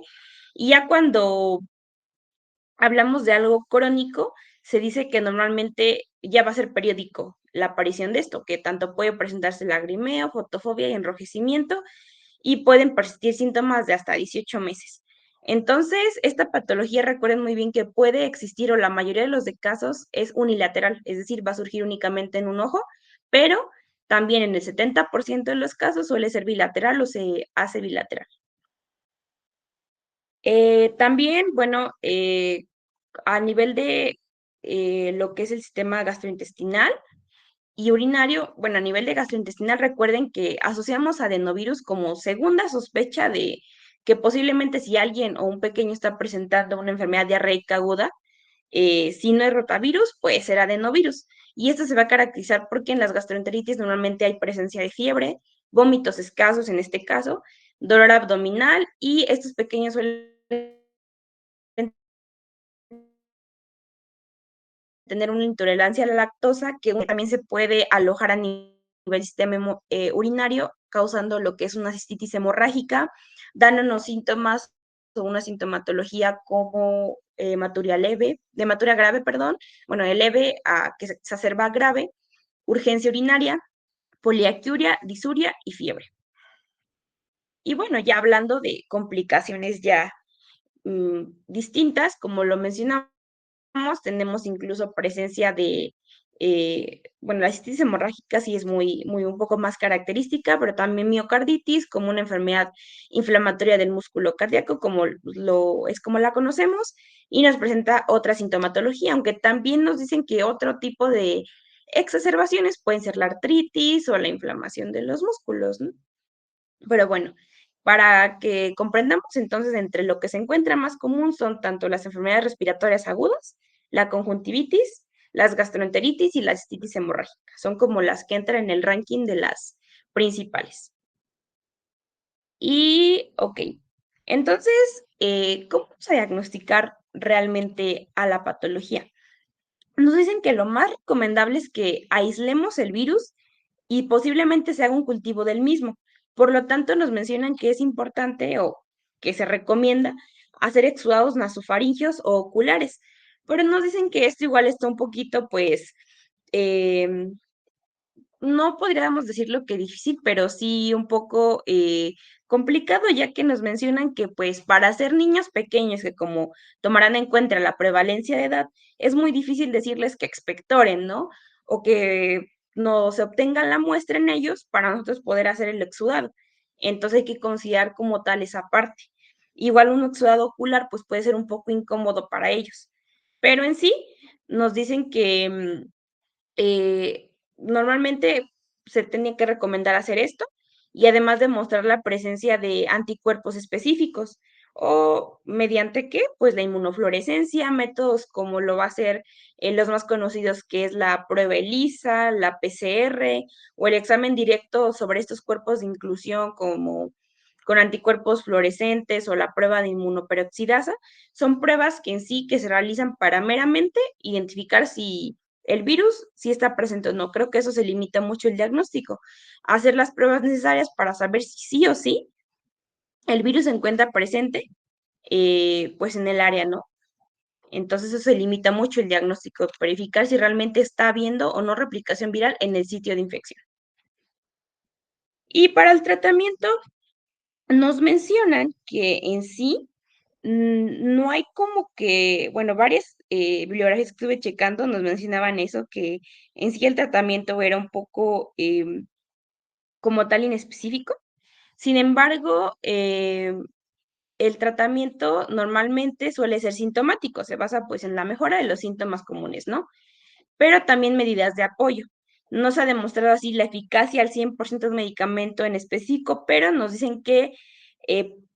y ya cuando hablamos de algo crónico, se dice que normalmente ya va a ser periódico la aparición de esto, que tanto puede presentarse lagrimeo, fotofobia y enrojecimiento, y pueden persistir síntomas de hasta 18 meses. Entonces, esta patología, recuerden muy bien que puede existir o la mayoría de los de casos es unilateral, es decir, va a surgir únicamente en un ojo, pero también en el 70% de los casos suele ser bilateral o se hace bilateral. También, bueno, a nivel de lo que es el sistema gastrointestinal y urinario, bueno, a nivel de gastrointestinal, recuerden que asociamos adenovirus como segunda sospecha de que posiblemente si alguien o un pequeño está presentando una enfermedad diarreica aguda, si no es rotavirus, puede ser adenovirus. Y esto se va a caracterizar porque en las gastroenteritis normalmente hay presencia de fiebre, vómitos escasos en este caso, dolor abdominal y estos pequeños suelen tener una intolerancia a la lactosa que también se puede alojar a nivel sistema urinario, causando lo que es una cistitis hemorrágica, dándonos síntomas o una sintomatología como hematuria leve, de hematuria grave, perdón, bueno, de leve a que se exacerba grave, urgencia urinaria, poliaquiuria, disuria y fiebre. Y bueno, ya hablando de complicaciones ya distintas, como lo mencionamos, tenemos incluso presencia de, bueno, la cistitis hemorrágica sí es muy un poco más característica, pero también miocarditis como una enfermedad inflamatoria del músculo cardíaco, como la conocemos, y nos presenta otra sintomatología, aunque también nos dicen que otro tipo de exacerbaciones pueden ser la artritis o la inflamación de los músculos, ¿no? Pero bueno, para que comprendamos entonces entre lo que se encuentra más común son tanto las enfermedades respiratorias agudas, la conjuntivitis, las gastroenteritis y la cistitis hemorrágica. Son como las que entran en el ranking de las principales. Y, ok, entonces, ¿cómo vamos a diagnosticar realmente a la patología? Nos dicen que lo más recomendable es que aislemos el virus y posiblemente se haga un cultivo del mismo. Por lo tanto, nos mencionan que es importante o que se recomienda hacer exudados nasofaringios o oculares, pero nos dicen que esto igual está un poquito, pues, em, no podríamos decirlo que difícil, pero sí un poco complicado, ya que nos mencionan que pues para ser niños pequeños que como tomarán en cuenta la prevalencia de edad, es muy difícil decirles que expectoren, ¿no? O que no se obtengan la muestra en ellos para nosotros poder hacer el exudado. Entonces hay que considerar como tal esa parte. Igual un exudado ocular pues puede ser un poco incómodo para ellos, pero en sí nos dicen que normalmente se tenía que recomendar hacer esto y además demostrar la presencia de anticuerpos específicos o mediante qué, pues la inmunofluorescencia, métodos como lo va a ser los más conocidos que es la prueba ELISA, la PCR o el examen directo sobre estos cuerpos de inclusión como con anticuerpos fluorescentes o la prueba de inmunoperoxidasa, son pruebas que en sí que se realizan para meramente identificar si el virus sí está presente o no. Creo que eso se limita mucho el diagnóstico. Hacer las pruebas necesarias para saber si sí o sí el virus se encuentra presente, pues en el área, ¿no? Entonces eso se limita mucho el diagnóstico, verificar si realmente está habiendo o no replicación viral en el sitio de infección. Y para el tratamiento, nos mencionan que en sí no hay como que, bueno, varias bibliografías que estuve checando nos mencionaban eso, que en sí el tratamiento era un poco como tal inespecífico. Sin embargo, el tratamiento normalmente suele ser sintomático, se basa pues en la mejora de los síntomas comunes, ¿no? Pero también medidas de apoyo. No se ha demostrado así la eficacia al 100% del medicamento en específico, pero nos dicen que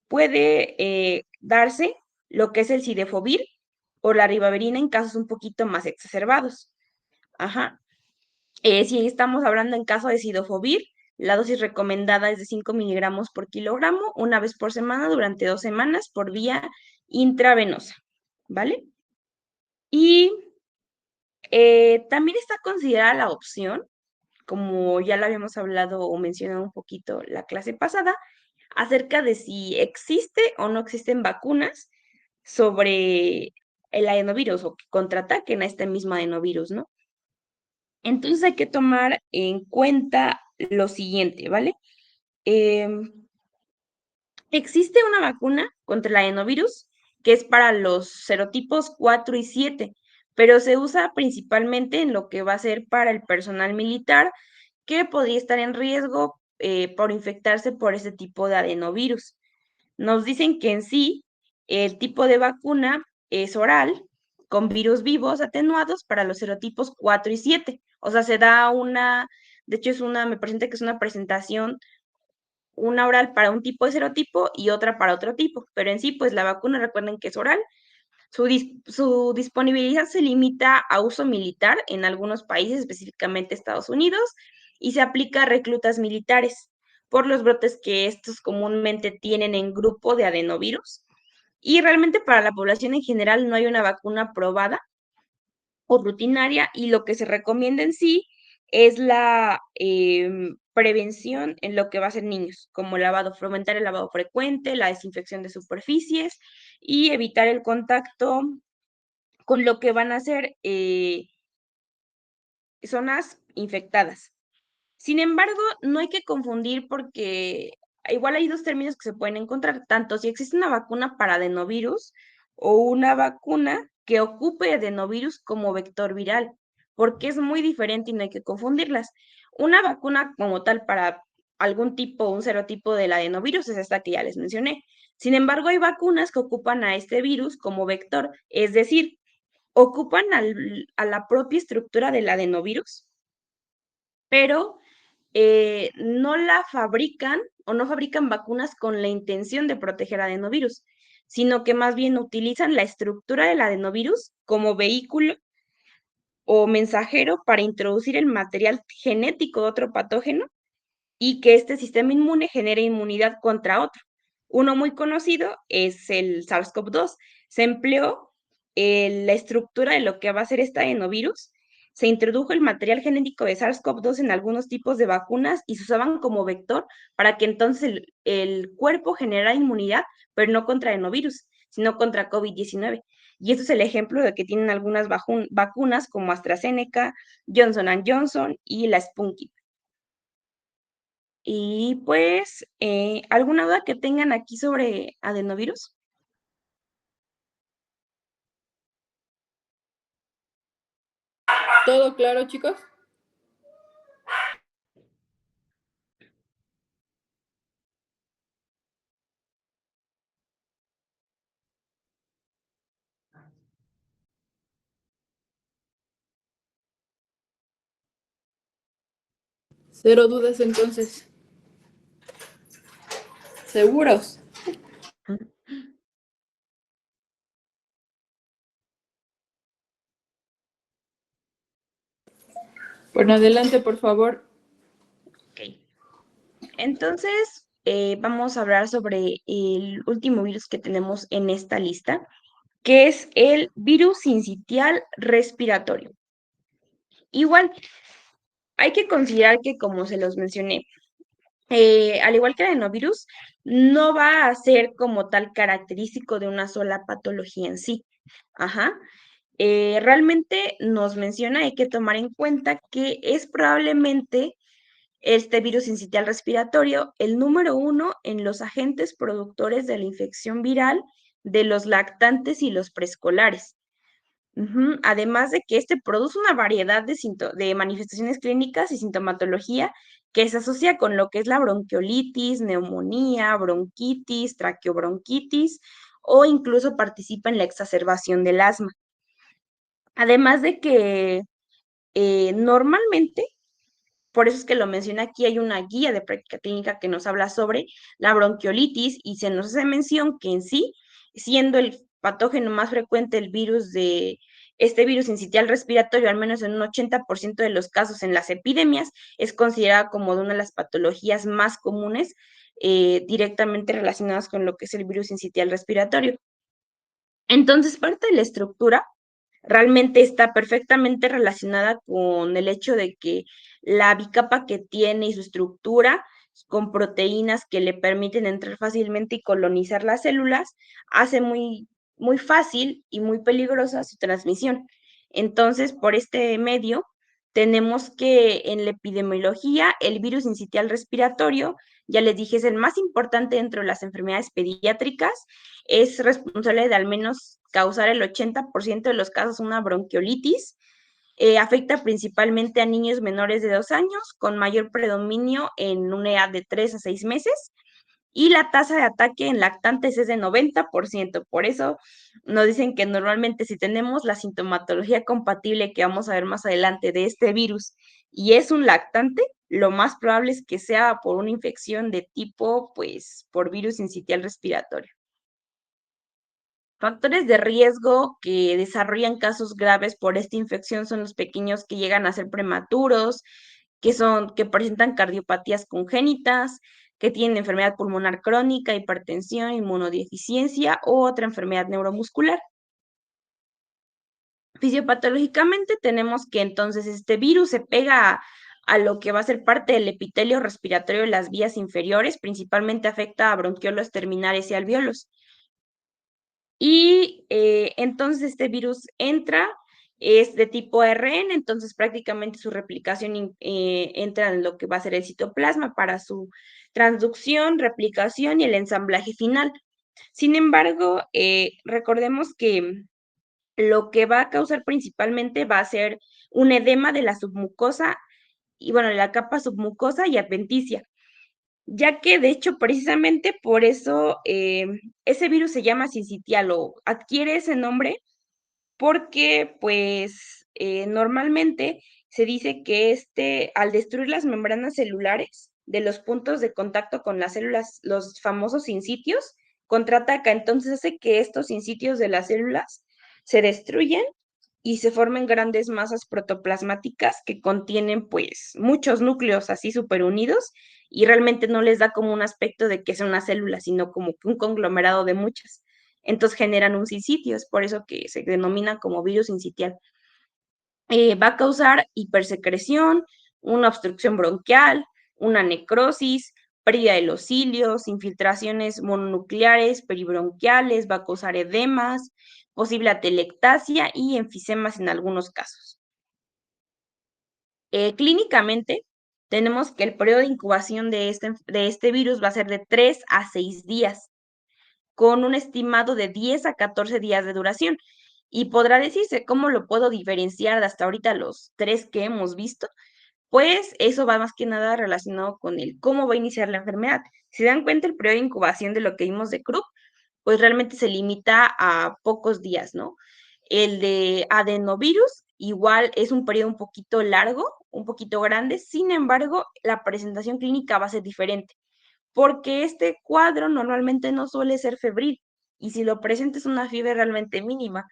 puede darse lo que es el sidefovir o la ribavirina en casos un poquito más exacerbados. Ajá. Si estamos hablando en caso de sidofovir, la dosis recomendada es de 5 miligramos por kilogramo, una vez por semana durante 2 semanas por vía intravenosa, ¿vale? Y también está considerada la opción, como ya lo habíamos hablado o mencionado un poquito la clase pasada, acerca de si existe o no existen vacunas sobre el adenovirus o que contraataquen a este mismo adenovirus, ¿no? Entonces hay que tomar en cuenta lo siguiente, ¿vale? Em, Existe una vacuna contra el adenovirus que es para los serotipos 4 y 7, pero se usa principalmente en lo que va a ser para el personal militar que podría estar en riesgo por infectarse por ese tipo de adenovirus. Nos dicen que en sí el tipo de vacuna es oral con virus vivos atenuados para los serotipos 4 y 7. O sea, se da de hecho me presenta que es una presentación, una oral para un tipo de serotipo y otra para otro tipo, pero en sí, pues la vacuna, recuerden que es oral. Su disponibilidad se limita a uso militar en algunos países, específicamente Estados Unidos, y se aplica a reclutas militares por los brotes que estos comúnmente tienen en grupo de adenovirus. Y realmente para la población en general no hay una vacuna probada o rutinaria y lo que se recomienda en sí es la prevención en lo que va a ser niños, como fomentar el lavado frecuente, la desinfección de superficies y evitar el contacto con lo que van a ser zonas infectadas. Sin embargo, no hay que confundir porque igual hay dos términos que se pueden encontrar, tanto si existe una vacuna para adenovirus o una vacuna que ocupe adenovirus como vector viral, porque es muy diferente y no hay que confundirlas. Una vacuna como tal para algún tipo, un serotipo del adenovirus es esta que ya les mencioné. Sin embargo, hay vacunas que ocupan a este virus como vector, es decir, ocupan a la propia estructura del adenovirus, pero no la fabrican o no fabrican vacunas con la intención de proteger adenovirus, sino que más bien utilizan la estructura del adenovirus como vehículo o mensajero para introducir el material genético de otro patógeno y que este sistema inmune genere inmunidad contra otro. Uno muy conocido es el SARS-CoV-2. Se empleó la estructura de lo que va a ser este adenovirus. Se introdujo el material genético de SARS-CoV-2 en algunos tipos de vacunas y se usaban como vector para que entonces el cuerpo generara inmunidad, pero no contra adenovirus, sino contra COVID-19. Y esto es el ejemplo de que tienen algunas vacunas como AstraZeneca, Johnson Johnson y la Sputnik. Y pues, ¿alguna duda que tengan aquí sobre adenovirus? ¿Todo claro, chicos? Cero dudas entonces. ¿Seguros? Bueno, adelante, por favor. Ok. Entonces, vamos a hablar sobre el último virus que tenemos en esta lista, que es el virus sincitial respiratorio. Igual, hay que considerar que, como se los mencioné, al igual que el adenovirus, no va a ser como tal característico de una sola patología en sí. Ajá. Realmente nos menciona, hay que tomar en cuenta que es probablemente este virus sincitial respiratorio el número uno en los agentes productores de la infección viral de los lactantes y los preescolares. Además de que este produce una variedad de manifestaciones clínicas y sintomatología que se asocia con lo que es la bronquiolitis, neumonía, bronquitis, traqueobronquitis o incluso participa en la exacerbación del asma. Además de que normalmente, por eso es que lo menciona aquí, hay una guía de práctica clínica que nos habla sobre la bronquiolitis y se nos hace mención que en sí, siendo el patógeno más frecuente el virus de este virus sincitial respiratorio, al menos en un 80% de los casos en las epidemias, es considerada como de una de las patologías más comunes directamente relacionadas con lo que es el virus sincitial respiratorio. Entonces, parte de la estructura realmente está perfectamente relacionada con el hecho de que la bicapa que tiene y su estructura con proteínas que le permiten entrar fácilmente y colonizar las células, hace muy fácil y muy peligrosa su transmisión. Entonces, por este medio, tenemos que en la epidemiología el virus sincitial respiratorio, ya les dije, es el más importante dentro de las enfermedades pediátricas, es responsable de al menos causar el 80% de los casos una bronquiolitis. Afecta principalmente a niños menores de 2 años, con mayor predominio en una edad de 3 a 6 meses, y la tasa de ataque en lactantes es de 90%. Por eso nos dicen que normalmente si tenemos la sintomatología compatible que vamos a ver más adelante de este virus y es un lactante, lo más probable es que sea por una infección de tipo, pues, por virus sincitial respiratorio. Factores de riesgo que desarrollan casos graves por esta infección son los pequeños que llegan a ser prematuros, que presentan cardiopatías congénitas, que tienen enfermedad pulmonar crónica, hipertensión, inmunodeficiencia o otra enfermedad neuromuscular. Fisiopatológicamente tenemos que entonces este virus se pega a lo que va a ser parte del epitelio respiratorio de las vías inferiores, principalmente afecta a bronquiolos terminales y alvéolos. Y entonces este virus entra, es de tipo ARN, entonces prácticamente su replicación entra en lo que va a ser el citoplasma para su transducción, replicación y el ensamblaje final. Sin embargo, recordemos que lo que va a causar principalmente va a ser un edema de la submucosa y bueno, la capa submucosa y adventicia, ya que de hecho precisamente por eso ese virus se llama sincitial o adquiere ese nombre porque pues normalmente se dice que al destruir las membranas celulares de los puntos de contacto con las células, los famosos sincitios, contraataca, entonces hace que estos sincitios de las células se destruyen y se formen grandes masas protoplasmáticas que contienen pues muchos núcleos así súper unidos y realmente no les da como un aspecto de que es una célula, sino como un conglomerado de muchas. Entonces generan un sincitio, es por eso que se denomina como virus sincitial. Va a causar hipersecreción, una obstrucción bronquial, una necrosis, pérdida de los cilios, infiltraciones mononucleares, peribronquiales, va a causar edemas, posible atelectasia y enfisemas en algunos casos. Clínicamente, tenemos que el periodo de incubación de este virus va a ser de 3 a 6 días, con un estimado de 10 a 14 días de duración. Y podrá decirse cómo lo puedo diferenciar de hasta ahorita los 3 que hemos visto. Pues eso va más que nada relacionado con el cómo va a iniciar la enfermedad. Si dan cuenta, el periodo de incubación de lo que vimos de Krupp, pues realmente se limita a pocos días, ¿no? El de adenovirus igual es un periodo un poquito largo, un poquito grande, sin embargo, la presentación clínica va a ser diferente, porque este cuadro normalmente no suele ser febril, y si lo presenta es una fiebre realmente mínima.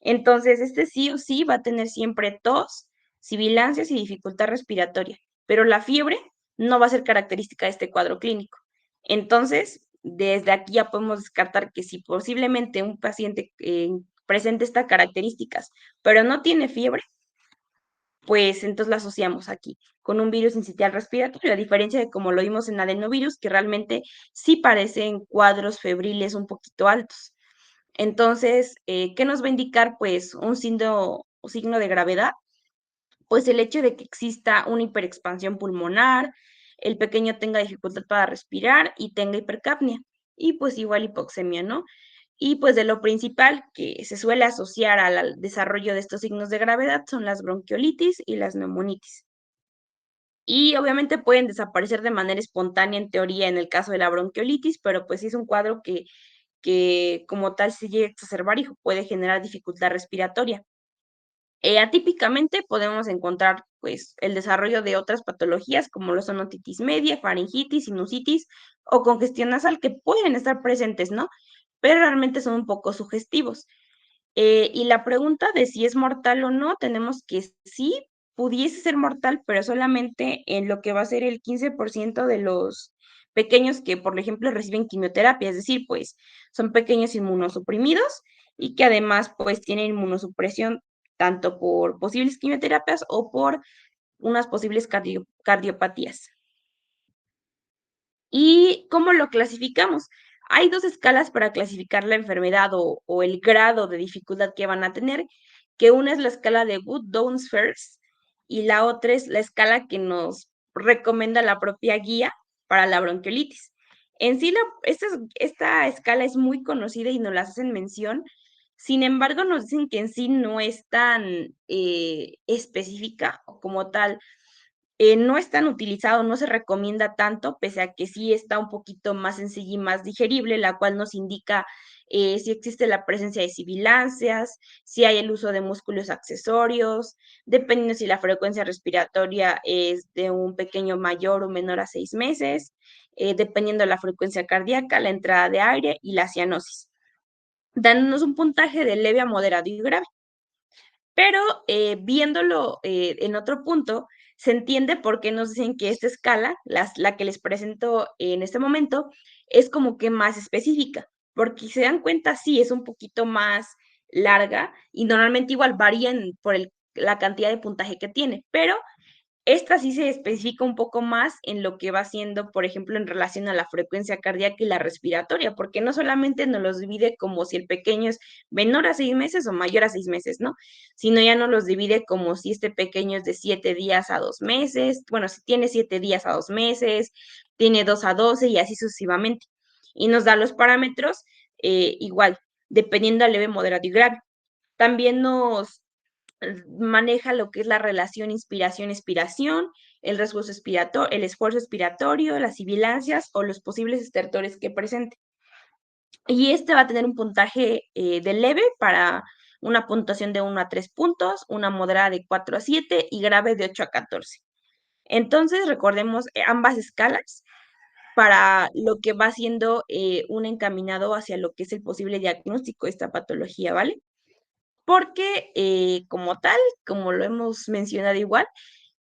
Entonces, este sí o sí va a tener siempre tos, sibilancias y dificultad respiratoria, pero la fiebre no va a ser característica de este cuadro clínico. Entonces, desde aquí ya podemos descartar que si posiblemente un paciente presente estas características, pero no tiene fiebre, pues entonces la asociamos aquí con un virus sincitial respiratorio, a diferencia de como lo vimos en adenovirus, que realmente sí parecen cuadros febriles un poquito altos. Entonces, ¿qué nos va a indicar? Pues un signo de gravedad, pues el hecho de que exista una hiperexpansión pulmonar, el pequeño tenga dificultad para respirar y tenga hipercapnia, y pues igual hipoxemia, ¿no? Y pues de lo principal que se suele asociar al desarrollo de estos signos de gravedad son las bronquiolitis y las neumonitis. Y obviamente pueden desaparecer de manera espontánea en teoría en el caso de la bronquiolitis, pero pues sí es un cuadro que como tal se llega a exacerbar y puede generar dificultad respiratoria. Atípicamente podemos encontrar pues el desarrollo de otras patologías como lo son otitis media, faringitis, sinusitis o congestión nasal que pueden estar presentes, ¿no? Pero realmente son un poco sugestivos. Y la pregunta de si es mortal o no, tenemos que sí pudiese ser mortal, pero solamente en lo que va a ser el 15% de los pequeños que, por ejemplo, reciben quimioterapia, es decir, pues son pequeños inmunosuprimidos y que además pues tienen inmunosupresión tanto por posibles quimioterapias o por unas posibles cardiopatías. ¿Y cómo lo clasificamos? Hay dos escalas para clasificar la enfermedad o el grado de dificultad que van a tener, que una es la escala de Wood-Downs-First y la otra es la escala que nos recomienda la propia guía para la bronquiolitis. En sí, esta escala es muy conocida y nos la hacen mención. Sin embargo, nos dicen que en sí no es tan específica o como tal, no es tan utilizado, no se recomienda tanto, pese a que sí está un poquito más sencilla y más digerible, la cual nos indica si existe la presencia de sibilancias, si hay el uso de músculos accesorios, dependiendo si la frecuencia respiratoria es de un pequeño mayor o menor a 6 meses, dependiendo de la frecuencia cardíaca, la entrada de aire y la cianosis, dándonos un puntaje de leve a moderado y grave. Pero viéndolo en otro punto, se entiende por qué nos dicen que esta escala, la que les presento en este momento, es como que más específica, porque si se dan cuenta, sí, es un poquito más larga y normalmente igual varían por la cantidad de puntaje que tiene, pero esta sí se especifica un poco más en lo que va siendo, por ejemplo, en relación a la frecuencia cardíaca y la respiratoria, porque no solamente nos los divide como si el pequeño es menor a 6 meses o mayor a 6 meses, ¿no? Sino ya nos los divide como si este pequeño es de 7 días a 2 meses, bueno, si tiene 7 días a 2 meses, tiene 2 a 12 y así sucesivamente. Y nos da los parámetros igual, dependiendo al leve, moderado y grave. También nos maneja lo que es la relación inspiración-expiración, el esfuerzo expiratorio, las sibilancias o los posibles estertores que presente. Y este va a tener un puntaje de leve para una puntuación de 1 a 3 puntos, una moderada de 4 a 7 y grave de 8 a 14. Entonces, recordemos ambas escalas para lo que va siendo un encaminado hacia lo que es el posible diagnóstico de esta patología, ¿vale? Porque como tal, como lo hemos mencionado igual,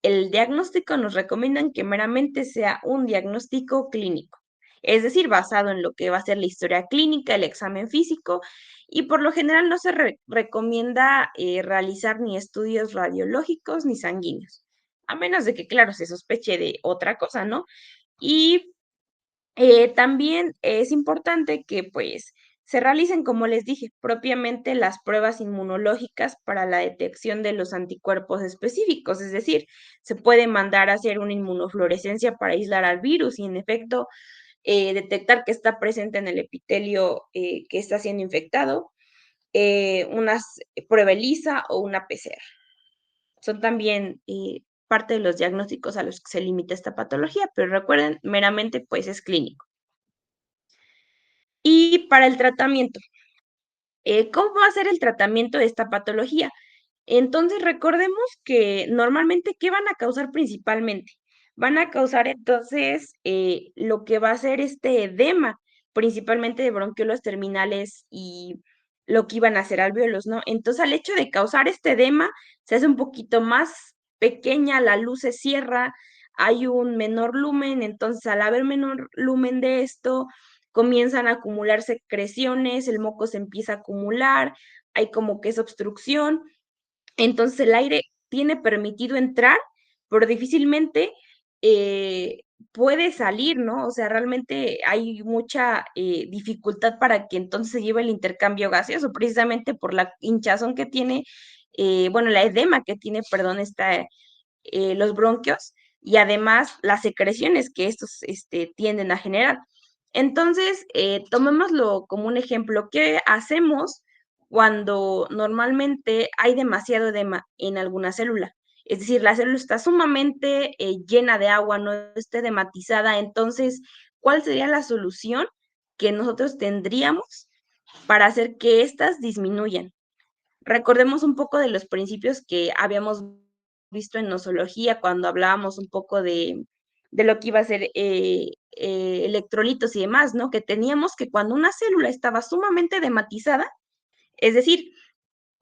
el diagnóstico nos recomiendan que meramente sea un diagnóstico clínico, es decir, basado en lo que va a ser la historia clínica, el examen físico, y por lo general no se recomienda realizar ni estudios radiológicos ni sanguíneos, a menos de que, claro, se sospeche de otra cosa, ¿no? Y también es importante que pues se realicen, como les dije, propiamente las pruebas inmunológicas para la detección de los anticuerpos específicos, es decir, se puede mandar a hacer una inmunofluorescencia para aislar al virus y en efecto detectar que está presente en el epitelio que está siendo infectado, una prueba ELISA o una PCR. Son también parte de los diagnósticos a los que se limita esta patología, pero recuerden, meramente pues es clínico. Y para el tratamiento, ¿cómo va a ser el tratamiento de esta patología? Entonces, recordemos que normalmente, ¿qué van a causar principalmente? Van a causar entonces lo que va a ser este edema, principalmente de bronquiolos terminales y lo que iban a ser alvéolos, ¿no? Entonces, al hecho de causar este edema, se hace un poquito más pequeña, la luz se cierra, hay un menor lumen, entonces al haber menor lumen de esto, comienzan a acumular secreciones, el moco se empieza a acumular, hay como que esa obstrucción, entonces el aire tiene permitido entrar, pero difícilmente puede salir, ¿no? O sea, realmente hay mucha dificultad para que entonces se lleve el intercambio gaseoso, precisamente por la hinchazón que tiene, bueno, la edema que tiene, perdón, los bronquios y además las secreciones que estos tienden a generar. Entonces, tomémoslo como un ejemplo. ¿Qué hacemos cuando normalmente hay demasiado edema en alguna célula? Es decir, la célula está sumamente llena de agua, no está edematizada. Entonces, ¿cuál sería la solución que nosotros tendríamos para hacer que éstas disminuyan? Recordemos un poco de los principios que habíamos visto en nosología cuando hablábamos un poco de lo que iba a ser electrolitos y demás, ¿no? Que teníamos que cuando una célula estaba sumamente edematizada, es decir,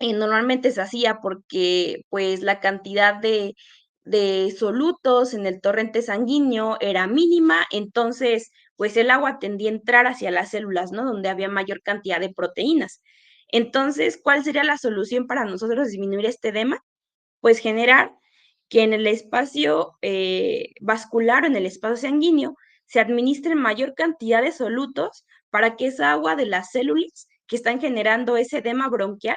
normalmente se hacía porque pues la cantidad de solutos en el torrente sanguíneo era mínima, entonces pues el agua tendía a entrar hacia las células, ¿no? Donde había mayor cantidad de proteínas. Entonces, ¿cuál sería la solución para nosotros disminuir este edema? Pues generar que en el espacio vascular o en el espacio sanguíneo se administre mayor cantidad de solutos para que esa agua de las células que están generando ese edema bronquial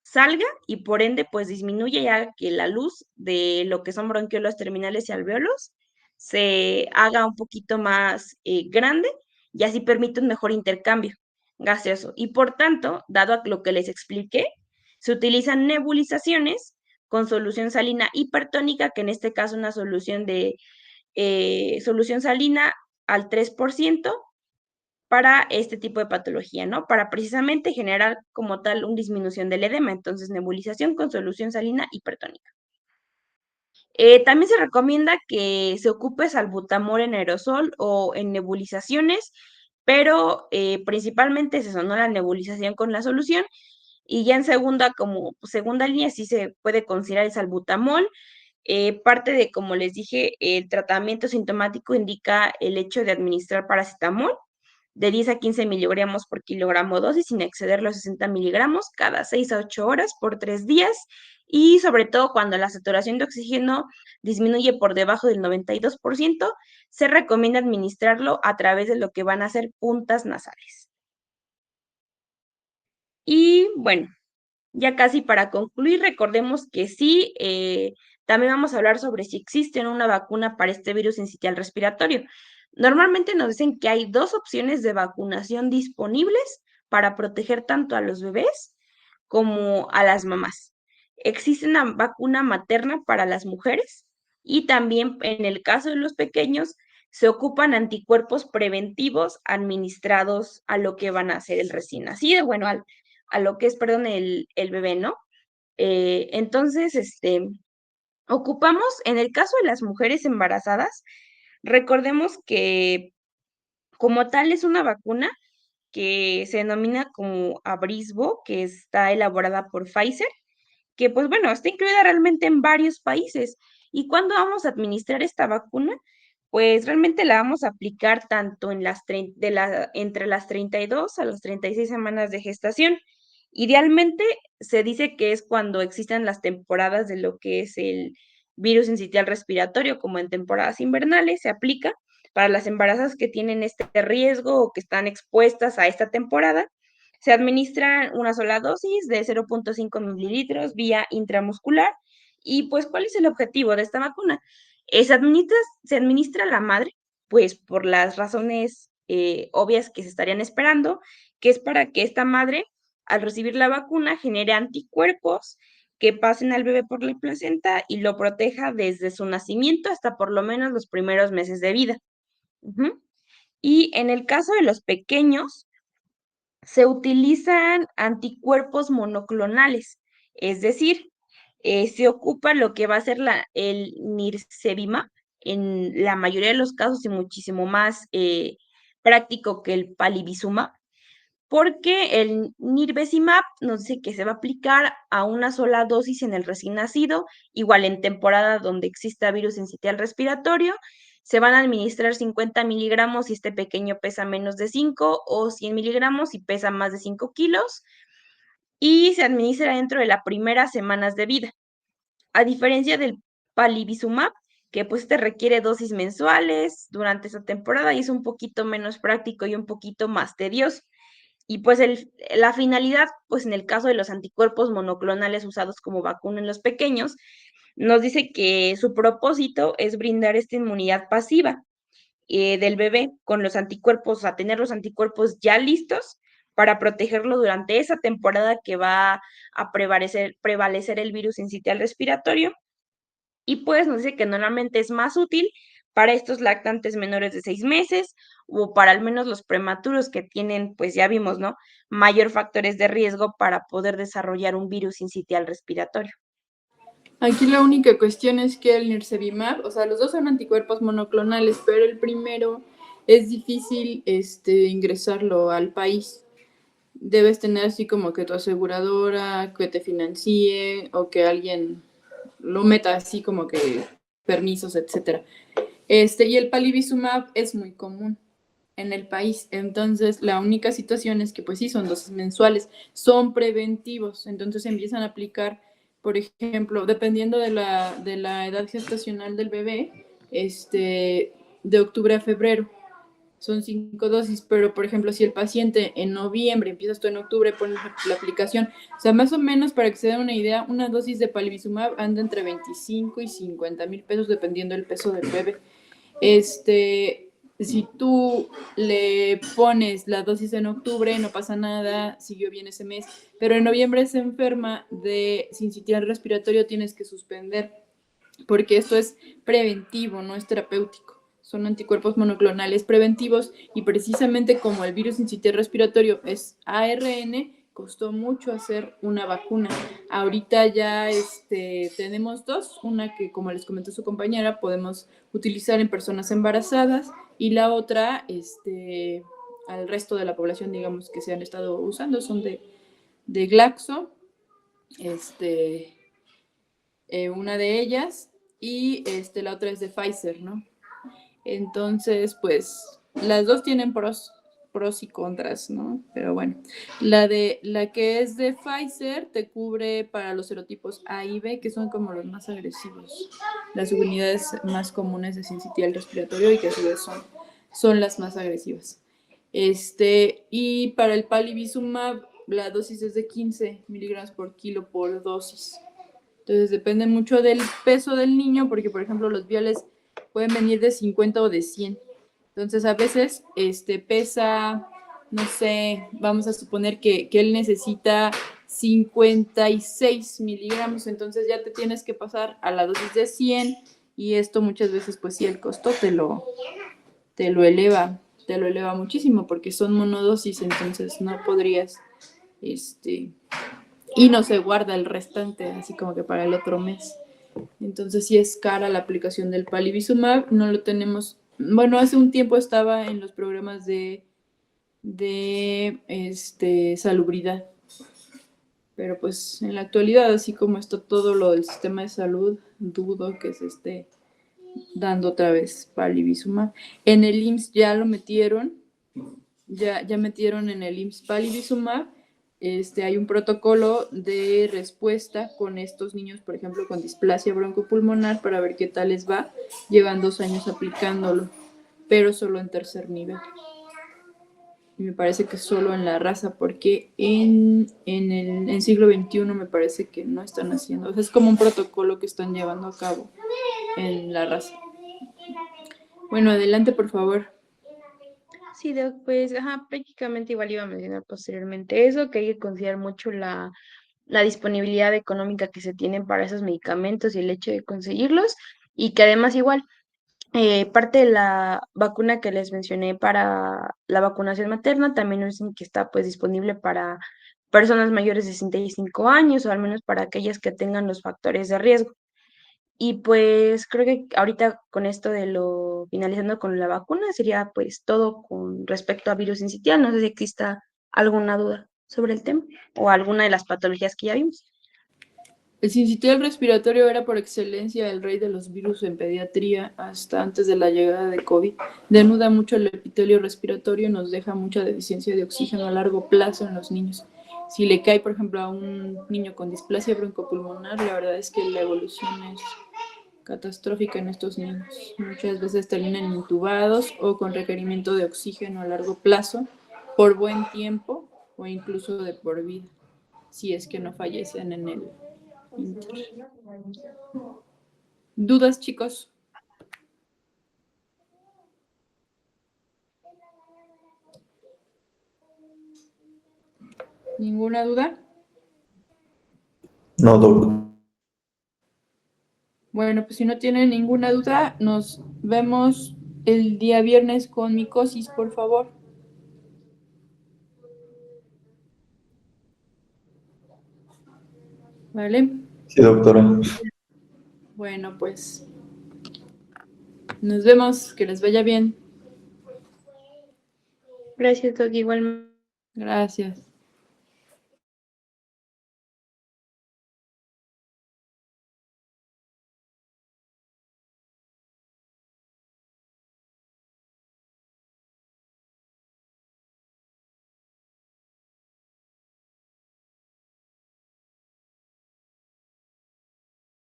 salga y por ende pues disminuye ya que la luz de lo que son bronquiolos terminales y alvéolos se haga un poquito más grande y así permite un mejor intercambio gaseoso. Y por tanto, dado a lo que les expliqué, se utilizan nebulizaciones con solución salina hipertónica, que en este caso una solución de solución salina al 3% para este tipo de patología, ¿no? Para precisamente generar como tal una disminución del edema. Entonces, nebulización con solución salina hipertónica. También se recomienda que se ocupe salbutamol en aerosol o en nebulizaciones, pero principalmente es eso, ¿no? La nebulización con la solución. Y ya en segunda, como segunda línea, sí se puede considerar el salbutamol. Parte de, como les dije, el tratamiento sintomático indica el hecho de administrar paracetamol de 10 a 15 miligramos por kilogramo dosis sin exceder los 60 miligramos cada 6 a 8 horas por 3 días y sobre todo cuando la saturación de oxígeno disminuye por debajo del 92%, se recomienda administrarlo a través de lo que van a ser puntas nasales. Y bueno, ya casi para concluir, recordemos que sí, también vamos a hablar sobre si existe una vacuna para este virus sincitial respiratorio. Normalmente nos dicen que hay dos opciones de vacunación disponibles para proteger tanto a los bebés como a las mamás. Existe una vacuna materna para las mujeres y también en el caso de los pequeños se ocupan anticuerpos preventivos administrados a lo que van a ser el recién nacido, bueno, a lo que es, perdón, el bebé, ¿no? Entonces, ocupamos, en el caso de las mujeres embarazadas, recordemos que como tal es una vacuna que se denomina como Abrisbo, que está elaborada por Pfizer, que pues bueno, está incluida realmente en varios países. ¿Y cuándo vamos a administrar esta vacuna? Pues realmente la vamos a aplicar tanto en entre las 32 a las 36 semanas de gestación. Idealmente se dice que es cuando existan las temporadas de lo que es el virus sincitial respiratorio, como en temporadas invernales, se aplica para las embarazadas que tienen este riesgo o que están expuestas a esta temporada. Se administra una sola dosis de 0.5 mililitros vía intramuscular. Y pues, ¿cuál es el objetivo de esta vacuna? Se administra a la madre, pues por las razones obvias que se estarían esperando, que es para que esta madre, al recibir la vacuna, genere anticuerpos que pasen al bebé por la placenta y lo proteja desde su nacimiento hasta por lo menos los primeros meses de vida. Ujú. Y en el caso de los pequeños, se utilizan anticuerpos monoclonales, es decir, se ocupa lo que va a ser el nirsevimab en la mayoría de los casos y muchísimo más práctico que el palivizumab, porque el nirsevimab nos dice que se va a aplicar a una sola dosis en el recién nacido, igual en temporada donde exista virus sincitial respiratorio, se van a administrar 50 miligramos si este pequeño pesa menos de 5 o 100 miligramos si pesa más de 5 kilos y se administra dentro de las primeras semanas de vida. A diferencia del palivizumab, que pues te requiere dosis mensuales durante esa temporada y es un poquito menos práctico y un poquito más tedioso. Y pues la finalidad, pues en el caso de los anticuerpos monoclonales usados como vacuna en los pequeños, nos dice que su propósito es brindar esta inmunidad pasiva del bebé con los anticuerpos, a tener los anticuerpos ya listos para protegerlo durante esa temporada que va a prevalecer el virus sincitial respiratorio. Y pues nos dice que normalmente es más útil para estos lactantes menores de 6 meses o para al menos los prematuros que tienen, pues ya vimos, ¿no? Mayor factores de riesgo para poder desarrollar un virus sincitial respiratorio. Aquí la única cuestión es que el nirsevimab, o sea, los dos son anticuerpos monoclonales, pero el primero es difícil ingresarlo al país. Debes tener así como que tu aseguradora, que te financie o que alguien lo meta así como que permisos, etcétera. Y el palivizumab es muy común en el país. Entonces, la única situación es que, pues sí, son dosis mensuales, son preventivos. Entonces, empiezan a aplicar, por ejemplo, dependiendo de la edad gestacional del bebé, de octubre a febrero. son 5 dosis, pero por ejemplo, si el paciente en noviembre, empiezas tú en octubre, pones la aplicación, o sea, más o menos para que se den una idea, una dosis de palivizumab anda entre 25 y 50 mil pesos dependiendo del peso del bebé. Si tú le pones la dosis en octubre, no pasa nada, siguió bien ese mes, pero en noviembre se enferma de sincitial respiratorio, tienes que suspender, porque esto es preventivo, no es terapéutico. Son anticuerpos monoclonales preventivos y precisamente como el virus sincitial respiratorio es ARN, costó mucho hacer una vacuna. Ahorita ya tenemos dos, una que como les comentó su compañera podemos utilizar en personas embarazadas y la otra al resto de la población, digamos, que se han estado usando, son de Glaxo, una de ellas y la otra es de Pfizer, ¿no? Entonces, pues las dos tienen pros y contras, ¿no? Pero bueno, la que es de Pfizer te cubre para los serotipos A y B, que son como los más agresivos, las subunidades más comunes de sincitial respiratorio y que a su vez son las más agresivas. Y para el palivizumab, la dosis es de 15 miligramos por kilo por dosis. Entonces depende mucho del peso del niño, porque por ejemplo los viales pueden venir de 50 o de 100. Entonces a veces pesa, no sé, vamos a suponer que él necesita 56 miligramos, entonces ya te tienes que pasar a la dosis de 100 y esto muchas veces pues sí el costo te lo eleva muchísimo porque son monodosis, entonces no podrías y no se guarda el restante, así como que para el otro mes. Entonces sí es cara la aplicación del palivizumab, no lo tenemos, bueno, hace un tiempo estaba en los programas de salubridad, pero pues en la actualidad, así como está todo lo del sistema de salud, dudo que se esté dando otra vez palivizumab. En el IMSS ya lo metieron, ya metieron en el IMSS palivizumab. Hay un protocolo de respuesta con estos niños, por ejemplo, con displasia broncopulmonar para ver qué tal les va. Llevan 2 años aplicándolo, pero solo en tercer nivel. Y me parece que solo en la raza, porque en siglo XXI me parece que no están haciendo. O sea, es como un protocolo que están llevando a cabo en la raza. Bueno, adelante, por favor. Sí, pues, prácticamente igual iba a mencionar posteriormente eso, que hay que considerar mucho la disponibilidad económica que se tienen para esos medicamentos y el hecho de conseguirlos, y que además igual parte de la vacuna que les mencioné para la vacunación materna también nos dicen que está pues disponible para personas mayores de 65 años o al menos para aquellas que tengan los factores de riesgo. Y pues creo que ahorita con esto de lo finalizando con la vacuna sería pues todo con respecto a virus sincitial. No sé si exista alguna duda sobre el tema o alguna de las patologías que ya vimos. El sincitial respiratorio era por excelencia el rey de los virus en pediatría hasta antes de la llegada de COVID. Denuda mucho el epitelio respiratorio y nos deja mucha deficiencia de oxígeno a largo plazo en los niños. Si le cae, por ejemplo, a un niño con displasia broncopulmonar, la verdad es que la evolución es catastrófica en estos niños. Muchas veces terminan intubados o con requerimiento de oxígeno a largo plazo por buen tiempo o incluso de por vida, si es que no fallecen en el ¿Dudas, chicos? ¿Ninguna duda? No, doc. Bueno, pues si no tienen ninguna duda, nos vemos el día viernes con micosis, por favor. ¿Vale? Sí, doctora. Bueno, pues nos vemos, que les vaya bien. Gracias, Doc, igual. Gracias.